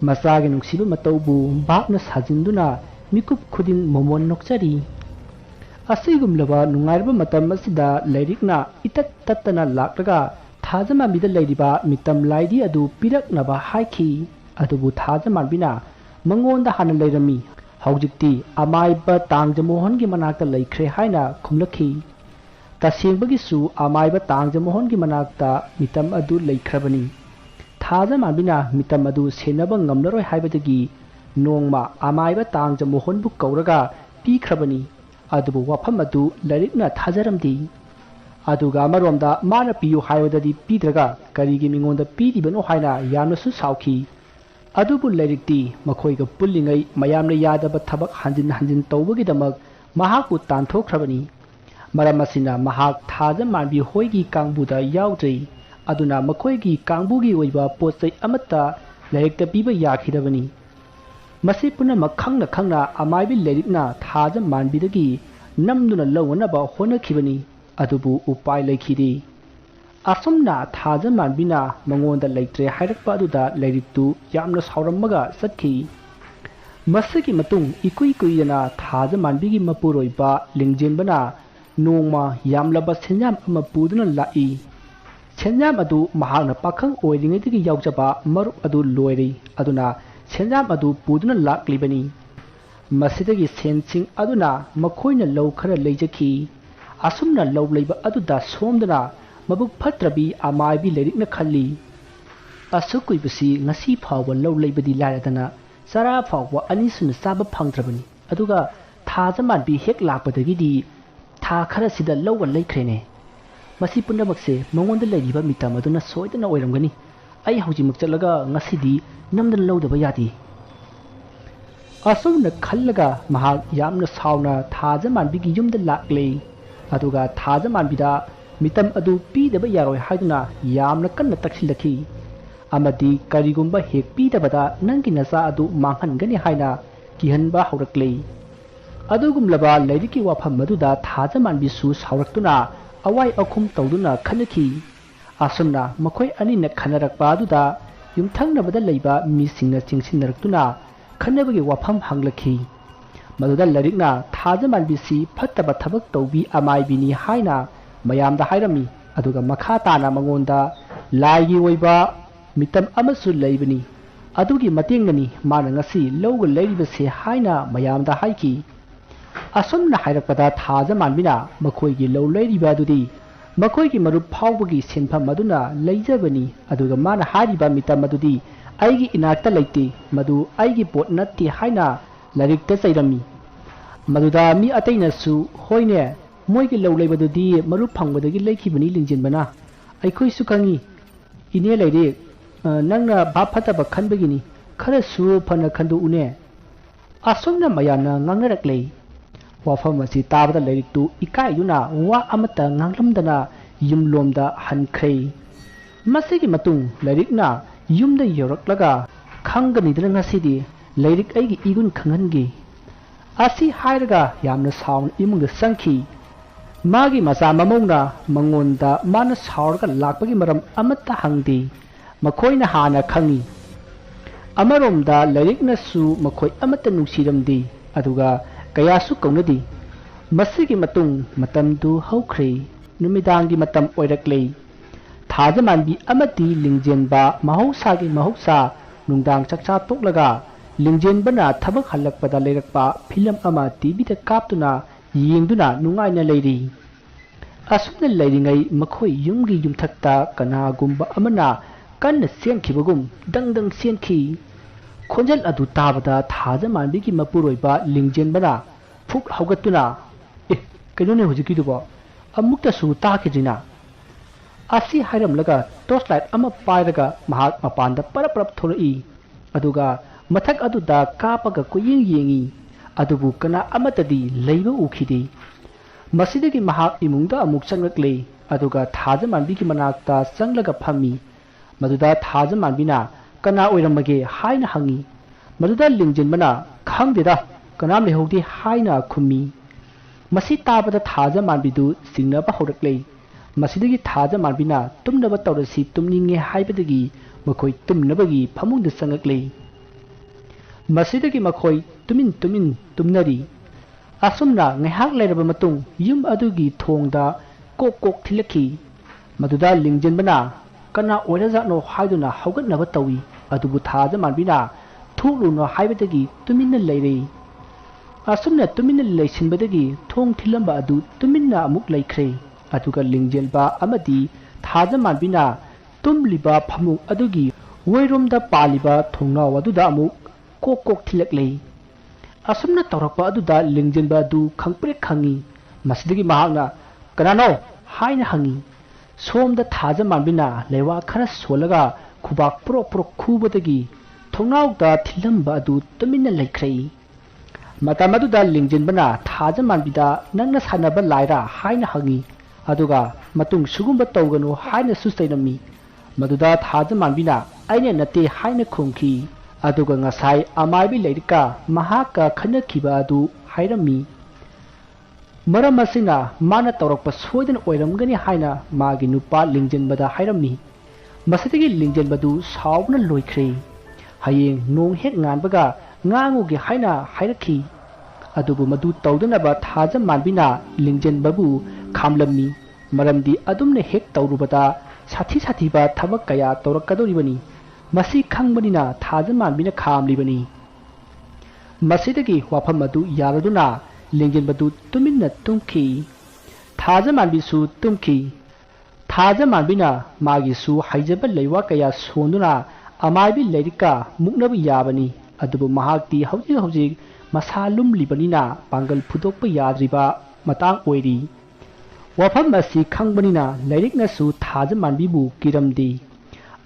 मसागे नुंगसिबा मतौबु बापना साजिंदुना मिकुप खुदिंग मोमोन नोक्चरी असिगुमलबा नुंगाइरबा मतम असिदा लैरिकना इतत तत्तना लाक्लगा थाजमानबिदा लैरिबा मितम लाइदी अदु पिरकनबा हाइखी अदुबु थाजमानबिना मंगोंदा हाना लैरमी हौजिक्ति अमाइबा तांगजमोहनगी मनाक्ता लैख्रे हाइना खुमलखी तसेंबगिसु अमाइबा तांगजमोहनगी मनाक्ता मितम अदु लैख्रबनी थाजमानबिना मितम अदु सेनबा ngमनरोय हाइबदगी नोंगमा अमाइबा तांगजमोहनबु कौरगा पीख्रबनी अदुबु वाफम अदु लैरिकना थाजरमदी अदुगा अमरोमदा माना पियु हाइबददी पीद्रगा करिगी मिंगोंदा पीदिबनो हाइना यामनसु साउखी अदुबु लैरिकती मखोइगा पुल्लिङै मयामना यादबा थबक हंजिन हंजिन तौबगिदमक महाकु तानथोख्रबनी मरम असिना महाक थाजमानबी होइगी कांगबुदा याउद्रै अदुना मखोइगी कांगबुगी ओइबा पोचै अमत्ता लैरिकता पीबा याखिदबनी मसि पुनमक खंगना खंगना अमाइबी लैरिकना थाजमानबीदगी नमदुना लौनबा होनखिबनी अदुबु उपाय लैखिदे असुमना थाजमानबिना मंगोंदा लैत्रे हाइरकपा अदुदा लैरिकतु यामना सावरमगा चटखी ꯃꯁꯤꯒꯤ ꯃꯇꯨꯡ ꯏꯀꯨꯏ ꯀꯨꯏꯗꯅ ꯊꯥꯖ ꯃꯥꯟꯕꯤꯒꯤ ꯃꯄꯨꯔꯣꯏꯕ ꯂꯤꯡꯖꯦꯟꯕꯅ ꯅꯣꯡꯃ ꯌꯥꯝꯂꯕ ꯁꯦꯟꯖꯥꯝ ꯑꯃ ꯄꯨꯗꯨꯅ ꯂꯥꯛꯏ꯫ ꯁꯦꯟꯖꯥꯝ ꯑꯗꯨ ꯃꯍꯥꯛꯅ ꯄꯥꯈꯪ ꯑꯣꯏꯔꯤꯉꯩꯗꯒꯤ ꯌꯥꯎꯖꯕ ꯃꯔꯨꯞ ꯑꯗꯨ ꯂꯣꯏꯔꯦ ꯑꯗꯨꯅ ꯁꯦꯟꯖꯥꯝ ꯑꯗꯨ ꯄꯨꯗꯨꯅ ꯂꯥꯛꯂꯤꯕꯅꯤ꯫ ꯃꯁꯤꯗꯒꯤ ꯁꯦꯟꯁꯤꯡ ꯑꯗꯨꯅ ꯃꯈꯣꯏꯅ ꯂꯧ ꯈꯔ ꯂꯩꯖꯈꯤ꯫ ꯑꯁꯨꯝꯅ ꯂꯧ ꯂꯩꯕ ꯑꯗꯨꯗ ꯁꯣꯝꯗꯅ ꯃꯕꯨꯛ ꯐꯠꯇ꯭ꯔꯕꯤ ꯑꯃꯥꯏꯕꯤ ꯂꯥꯏꯔꯤꯛꯅ ꯈꯜꯂꯤ, ꯑꯁꯨꯛ ꯀꯨꯏꯕꯁꯤ ꯉꯁꯤ ꯐꯥꯎꯕ ꯂꯧ ꯂꯩꯕꯗꯤ ꯂꯥꯏꯔꯗꯅ ꯆꯔꯥ ꯐꯥꯎꯕ ꯑꯅꯤꯁꯨꯅ ꯆꯥꯕ ꯐꯪꯗ꯭ꯔꯕꯅꯤ, ꯑꯗꯨꯒ ꯊꯥꯖ ꯃꯥꯟꯕꯤ ꯍꯦꯛ ꯂꯥꯛꯄꯗꯒꯤꯗꯤ ꯊꯥ ꯈꯔꯁꯤꯗ ꯂꯧꯒ ꯂꯩꯈ꯭ꯔꯦꯅꯦ꯫ ꯃꯁꯤ ꯄꯨꯝꯅꯃꯛꯁꯦ ꯃꯉꯣꯟꯗ ꯂꯩꯔꯤꯕ ꯃꯤꯇꯝ ꯑꯗꯨꯅ ꯁꯣꯏꯗꯅ ꯑꯣꯏꯔꯝꯒꯅꯤ꯫ ꯑꯩ ꯍꯧꯖꯤꯛꯃꯛ ꯆꯠꯂꯒ ꯉꯁꯤꯗꯤ ꯅꯝꯗꯅ ꯂꯧꯗꯕ ꯌꯥꯗꯦ꯫ ꯑꯁꯨꯝꯅ ꯈꯜꯂꯒ ꯃꯍꯥꯛ ꯌꯥꯝꯅ ꯁꯥꯎꯅ ꯊꯥꯖ ꯃꯥꯟꯕꯤꯒꯤ ꯌꯨꯝꯗ ꯂꯥꯛꯂꯦ꯫ ꯑꯗꯨꯒ ꯊꯥꯖ ꯃꯥꯟꯕꯤꯗ ꯃꯤꯇꯝ ꯑꯗꯨ ꯄꯤꯗꯕ ꯌꯥꯔꯣꯏ ꯍꯥꯏꯗꯨꯅ ꯌꯥꯝꯅ ꯀꯟꯅ ꯇꯛꯁꯤꯜꯂꯛꯈꯤ, ꯑꯃꯗꯤ ꯀꯔꯤꯒꯨꯝꯕ ꯍꯦꯛ ꯄꯤꯗꯕꯗ ꯅꯪꯒꯤ ꯅꯆꯥ ꯑꯗꯨ ꯃꯥꯡꯍꯟꯒꯅꯤ ꯍꯥꯏꯅ ꯀꯤꯍꯟꯕ ꯍꯧꯔꯛꯂꯦ꯫ ꯑꯗꯨꯒꯨꯝꯂꯕ ꯂꯥꯏꯔꯤꯛꯀꯤ ꯋꯥꯐꯝ ꯑꯗꯨꯗ ꯊꯥꯖ ꯃꯥꯟꯕꯤꯁꯨ ꯁꯥꯎꯔꯛꯇꯨꯅ ꯑꯋꯥꯏ ꯑꯈꯨꯝ ꯇꯧꯗꯨꯅ ꯈꯟꯅꯈꯤ꯫ ꯑꯁꯨꯝꯅ ꯃꯈꯣꯏ ꯑꯅꯤꯅ ꯈꯟꯅꯔꯛꯄ ꯑꯗꯨꯗ ꯌꯨꯝꯊꯪꯅꯕꯗ ꯂꯩꯕ ꯃꯤꯁꯤꯡꯅ ꯆꯤꯡꯁꯤꯟꯅꯔꯛꯇꯨꯅ ꯈꯟꯅꯕꯒꯤ ꯋꯥꯐꯝ ꯍꯪꯂꯛꯈꯤ꯫ ꯃꯗꯨꯗ ꯂꯥꯏꯔꯤꯛꯅ ꯊꯥꯖ ꯃꯥꯟꯕꯤꯁꯤ ꯐꯠꯇꯕ ꯊꯕꯛ ꯇꯧꯕꯤ ꯑꯃꯥꯏꯕꯤꯅꯤ ꯍꯥꯏꯅ ꯃꯌꯥꯝꯗ ꯍꯥꯏꯔꯝꯃꯤ, ꯑꯗꯨꯒ ꯃꯈꯥ ताना ꯃꯉꯣꯟꯗ ꯂꯥꯏꯒꯤ ꯑꯣꯏꯕ ꯃꯤꯇꯝ ꯑꯃꯁꯨ ꯂꯩꯕꯅꯤ, ꯑꯗꯨꯒꯤ ꯃꯇꯦꯡꯅꯅꯤ ꯃꯥꯅ ꯉꯁꯤ ꯂꯧꯒ ꯂꯩꯔꯤꯕꯁꯦ ꯍꯥꯏꯅ ꯃꯌꯥꯝꯗ ꯍꯥꯏꯈꯤ꯫ ꯑꯁꯨꯝꯅ ꯍꯥꯏꯔꯛꯄꯗ ꯊꯥꯖ ꯃꯥꯟꯕꯤꯅ ꯃꯈꯣꯏꯒꯤ ꯂꯧ ꯂꯩꯔꯤꯕ ꯑꯗꯨꯗꯤ ꯃꯈꯣꯏꯒꯤ ꯃꯔꯨꯞ ꯐꯥꯎꯕꯒꯤ ꯁꯤꯟꯐꯝ ꯑꯗꯨꯅ ꯂꯩꯖꯕꯅꯤ, ꯑꯗꯨꯒ ꯃꯥꯅ ꯍꯥꯏꯔꯤꯕ ꯃꯤꯇꯝ ꯑꯗꯨꯗꯤ ꯑꯩꯒꯤ ꯏꯅꯥꯛꯇ ꯂꯩꯇꯦ, ꯃꯗꯨ ꯑꯩꯒꯤ ꯄꯣꯠ ꯅꯠꯇꯦ ꯍꯥꯏꯅ ꯂꯥꯏꯔꯤꯛꯇ ꯆꯩꯔꯝꯃꯤ꯫ ꯃꯗꯨꯗ ꯃꯤ ꯑꯇꯩꯅꯁꯨ ꯍꯣꯏꯅꯦ, ꯃꯣꯏꯒꯤ ꯂꯧ ꯂꯩꯕꯗꯨꯗꯤ ꯃꯔꯨꯞ ꯐꯪꯕꯗꯒꯤ ꯂꯩꯈꯤꯕꯅꯤ ꯂꯤꯡꯖꯦꯟꯕꯅ, ꯑꯩꯈꯣꯏꯁꯨ ꯈꯪꯉꯤ ꯏꯅꯦ ꯂꯩꯔꯦꯛ, ꯅꯪꯅ ꯚꯥꯞ ꯐꯠꯇꯕ ꯈꯟꯕꯒꯤꯅꯤ, ꯈꯔꯁꯨ ꯐꯅ ꯈꯟꯗꯣꯛꯎꯅꯦ꯫ ꯑꯁꯨꯝꯅ ꯃꯌꯥꯝꯅ ꯉꯥꯡꯅꯔꯛꯂꯦ꯫ ꯋꯥꯐꯝ ꯑꯁꯤ ꯇꯥꯕꯗ ꯂꯥꯏꯔꯤꯛꯇꯨ ꯏꯀꯥꯏꯗꯨꯅ ꯋꯥ ꯑꯃꯠꯇ ꯉꯥꯡꯂꯝꯗꯅ ꯌꯨꯝꯂꯣꯝꯗ ꯍꯟꯈ꯭ꯔꯦ꯫ ꯃꯁꯤꯒꯤ ꯃꯇꯨꯡ ꯂꯥꯏꯔꯤꯛꯅ ꯌꯨꯝꯗ ꯌꯧꯔꯛꯂꯒ ꯈꯪꯒꯅꯤꯗꯅ ꯉꯁꯤꯗꯤ ꯂꯥꯏꯔꯤꯛ ꯑꯩꯒꯤ ꯏꯒꯨꯟ ꯈꯪꯍꯟꯒꯦ ꯑꯁꯤ ꯍꯥꯏꯔꯒ ꯌꯥꯝꯅ ꯁꯥꯎꯅ ꯏꯃꯨꯡꯗ ꯆꯪꯈꯤ꯫ ꯃꯥꯒꯤ ꯃꯆꯥ ꯃꯃꯧꯅ ꯃꯉꯣꯟꯗ ꯃꯥꯅ ꯁꯥꯎꯔꯒ ꯂꯥꯛꯄꯒꯤ ꯃꯔꯝ ꯑꯃꯠꯇ ꯍꯪꯗꯦ, ꯃꯈꯣꯏꯅ ꯍꯥꯟꯅ ꯈꯪꯉꯤ꯫ ꯑꯃꯔꯣꯝꯗ ꯂꯥꯏꯔꯤꯛꯅꯁꯨ ꯃꯈꯣꯏ ꯑꯃꯠꯇ ꯅꯨꯡꯁꯤꯔꯝꯗꯦ, ꯑꯗꯨꯒ ꯀꯌꯥꯁꯨ ꯀꯧꯅꯗꯦ꯫ ꯃꯁꯤꯒꯤ ꯃꯇꯨꯡ ꯃꯇꯝꯗꯨ ꯍꯧꯈ꯭ꯔꯦ, ꯅꯨꯃꯤꯗꯥꯡꯒꯤ ꯃꯇꯝ ꯑꯣꯏꯔꯛꯂꯦ꯫ ꯊꯥꯖ ꯃꯥꯟꯕꯤ ꯑꯃꯗꯤ ꯂꯤꯡꯖꯦꯟꯕ ꯃꯍꯧꯁꯥꯒꯤ ꯃꯍꯧꯁꯥ ꯅꯨꯡꯗꯥꯡ ꯆꯥꯛꯆꯥ ꯇꯣꯛꯂꯒ ꯂꯤꯡꯖꯦꯟꯕꯅ ꯊꯕꯛ ꯍꯜꯂꯛꯄꯗ ꯂꯩꯔꯛꯄ ꯐꯤꯂꯝ ꯑꯃ ꯇꯤꯚꯤꯗ ꯀꯥꯞꯇꯨꯅ ꯌꯦꯡꯗꯨꯅ ꯅꯨꯡꯉꯥꯏꯅ ꯂꯩꯔꯤ꯫ ꯑꯁꯨꯝꯅ ꯂꯩꯔꯤꯉꯩ ꯃꯈꯣꯏ ꯌꯨꯝꯒꯤ ꯌꯨꯝꯊꯛꯇ ꯀꯅꯥꯒꯨꯝꯕ ꯑꯃꯅ कन्न सेनखिबगुम दंदंग सेनखि खोंजल अदु ताबदा थाजा मानबिगी मपुरोइबा लिंजेनबना फुक हौगतुना ए कइनोने हुजिकिदुबो अमुक्तसु ताखिजिना असी हाइरमलगा टॉर्च लाइट अमा पाइरगा महाक मपानदा परपरप थोरई अदुगा मथक अदुदा कापगा कुयिंग येंगी अदुबु कना अमतदी लैबा उखिदे मसिदगी महाक इमुंगदा अमुक चंगलक्ले अदुगा थाजा मानबिगी मनाक्ता चंगलगा फमी मदुदा थाजा मानबिना कना ओइरमगे हाइना हंगी मदुदा लिंजेनबना खंगदेदा कनाम लेहौदे हाइना खुमी मसि ताबदा थाजा मानबिदु सिंगनबा हौरक्ले मसिदगी थाजा मानबिना तुमनबा तौरसी तुमनिंगे हाइबदगी मखोय तुमनबगी फमुंद संगक्ले मसिदगी मखोय Tumin Tumin तुमनरी असुमना ngaihak lairaba matung yum adugi thongda kok kok thilaki maduda lingjenbana kana oirajano haiduna haugatnaba tawi adubu thaja manbina thuluno haibadagi tuminna leire asumna tuminna leisinbadagi thong thilamba adu tuminna amuk leikhre aduga lingjelba amadi thaja manbina tumliba phamung adugi woiromda paliba thongna waduda amuk kok kok thilaklei असुमना तौरक्पा अदुदा लिंजेनबा दु खंगप्रे खंगी मसिदगी महागना कनानो हाइना हंगी सोमदा थाजा मानबिना लेवा खरा सोलगा खुबाक pro pro खुबदगी थोंनाउदा थिलंबा अदु तुमिना लेख्रै मता मदुदा लिंजेनबना थाजा मानबिदा नंगना सानबा Lyra हाइना हंगी अदुगा मतुंग सुगुंबा तौगनो हाइना सुस्तैनमी मदुदा थाजा मानबिना आइने नते हाइना खुंखी अदुगा ngasai amaibi leirika mahaka khanakhiba adu hairami maram asina mana tawrakpa soidan oiramgani haina magi nupa lingjenbada hairami masidagi lingjenbadu saubna loikhre hayeng nong hek nganbaga nganguge haina hairakhi adubu madu tawdunaba thaja manbina lingjenbabu khamlammi maramdi adumne hek tawrubada sathi sathi ba thabak kaya tawrakadoribani masi khangbanina thaja manbina khamlibani masidagi wafam adu yaraduna lingjenbadu tuminna tumki thaja manbisu tumki thaja manbina magisu haijaba leiwa kaya sonduna amaibi leirika muknabu yabani adubu mahakti hauji masalum libanina pangal phudokpa yadriba matang oiri wafam asi khangbanina leirikna su thaja manbibu kiramdi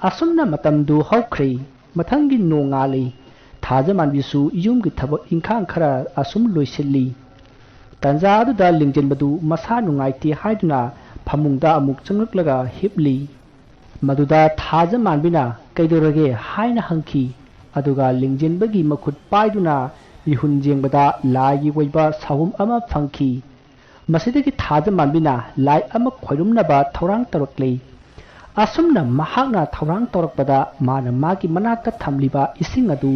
asumna matamdu haukhre mathangi nongali thaja manbisu yumgi thabak inkhang khara asum loisilli tanja aduda lingjenbadu masa nungaiti haiduna phamungda amuk changaklaga hipli maduda thaja manbina kaidorage haina hangki aduga lingjenbagi makhut paiduna ihun jengbada lagi waiba sahum ama phangki masidagi thaja manbina lai ama khoirumnaba thorang tarakle asumna mahakna thorang tarakpada mana magi manaka thamliba ising adu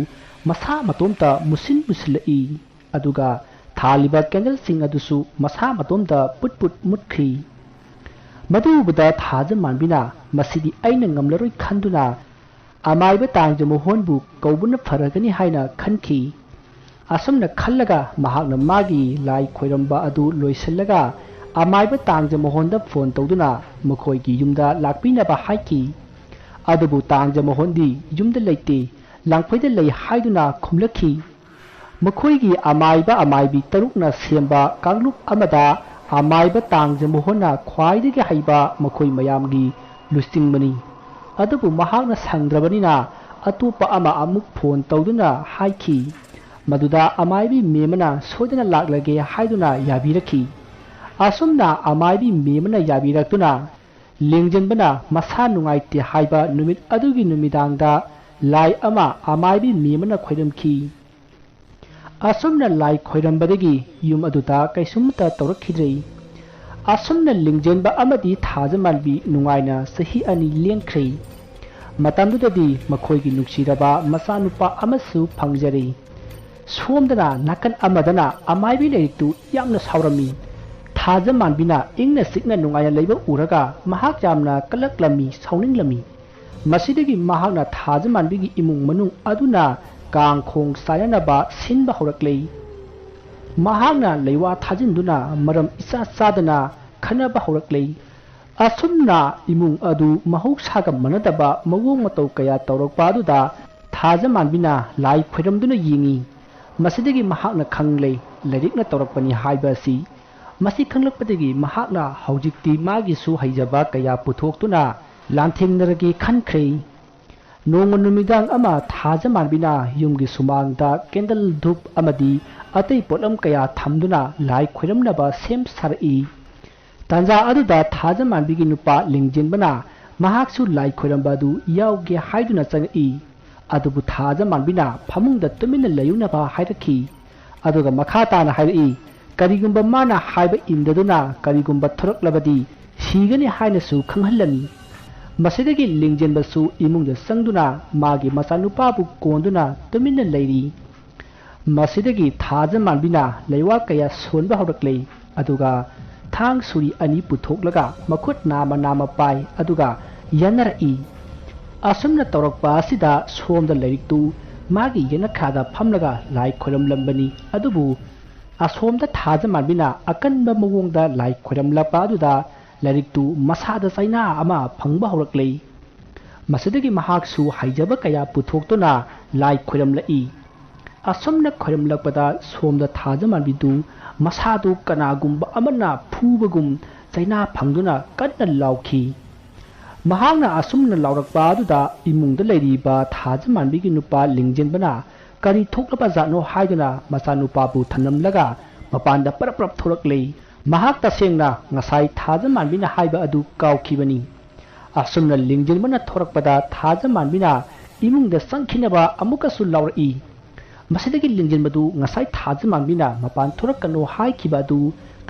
masa matomta musin muslai aduga thaliba candle sing adusu masa matomta put mutkhi madubada thaja manbina masidi aina ngamlaroi khanduna amaiba tangje mohonbu kaubuna faragani haina khanki asumna khallaga mahakna magi lai khoiramba adu loisellaga amaiba tangje mohonda phone tawduna makhoigi yumda lakpinaba haiki adubu tangje mohondi yumda leite langphaida lei haiduna khumlakhi makhoigi amaibi tarukna semba kanglup amada amaiba tangje mohona khwaidagi haiba makhoi mayamgi lustingmani adubu mahakna sangdrabanina atupa ama amuk phone tawduna haiki maduda amaibi memana sodana laklage haiduna yabirakhi asumna amaibi memana yabiraktuna lingjenbana masa nungaite haiba numit adugi numidangda lai ama amaibi memana khoiramki asumna lai khoirambadagi yum aduda kaisumta tawrakhidrei asumna lingjenba amadi thaja manbi nungaina sahi ani lengkhrei matamdudadi makhoigi nuksiraba masanupa amasu phangjari somdana nakan amadana amaibi leiktu yamna saurami thaja manbina ingna sikna nungaya leiba uraga mahak jamna kalaklami sauninglami masidagi mahakna thaja manbigi imung manung aduna kangkhong sayanaba sinba horaklei mahakna leiwa thajinduna maram isa sadana khanaba horaklei asumna imung adu mahoksaga manadaba mawong matau kaya tawrakpa aduda thaja manbina lai khoiramduna yingi masidagi mahakna khanglei lairikna tawrakpani haiba asi masi khanglakpadagi mahakna haujikti magi su haijaba kaya puthoktuna lanthengnaragi khankrei nonga numidang ama thaja manbina yumgi sumangda candle dhup amadi atai polam kaya thamduna lai khoiramnaba sem sarai tanja aduda thaja manbigi nupa lingjenbana mahaksu lai khoirambadu yauge haiduna changai adubu thaja manbina phamungda tumina layunaba hairakhi aduga makhata na hairai karigumba mana haiba indaduna karigumba thoraklabadi sigani hainasu khanghalami masidagi lingjenbasu imungda sangduna magi masanupabu konduna tumina lairi masidagi thaja manbina leiwa kaya sonba horaklei aduga thang suri ani puthoklaga makhut nama pai aduga yanarai asumna tawrakpa asida somda lairiktu magi yanakhada phamlaga lai khoramlambani adubu asomda thaja manbina akanba mawongda lai khoramlapa aduda lairiktu masada saina ama phangba horaklei masidagi mahaksu haijaba kaya puthoktuna lai khoramlai asomna khoramlakpada somda thaja manbidu masadu kanagumba amana phubagum saina phangduna kanna laukhi mahakna asumna laurakpa aduda imungda leiriba thaja manbigi nupa lingjenbana kari thoklapa jano haiduna masanupabu thanamlaga mapanda paraprap thoraklei mahak tasengna ngasai thaja manbina haiba adu kawkhibani asumna lingjenbana thorakpada thaja manbina imungda sangkhinaba amukasu laurai masidagi lingjenbadu ngasai thaja manbina mapan thorakano haikhiba adu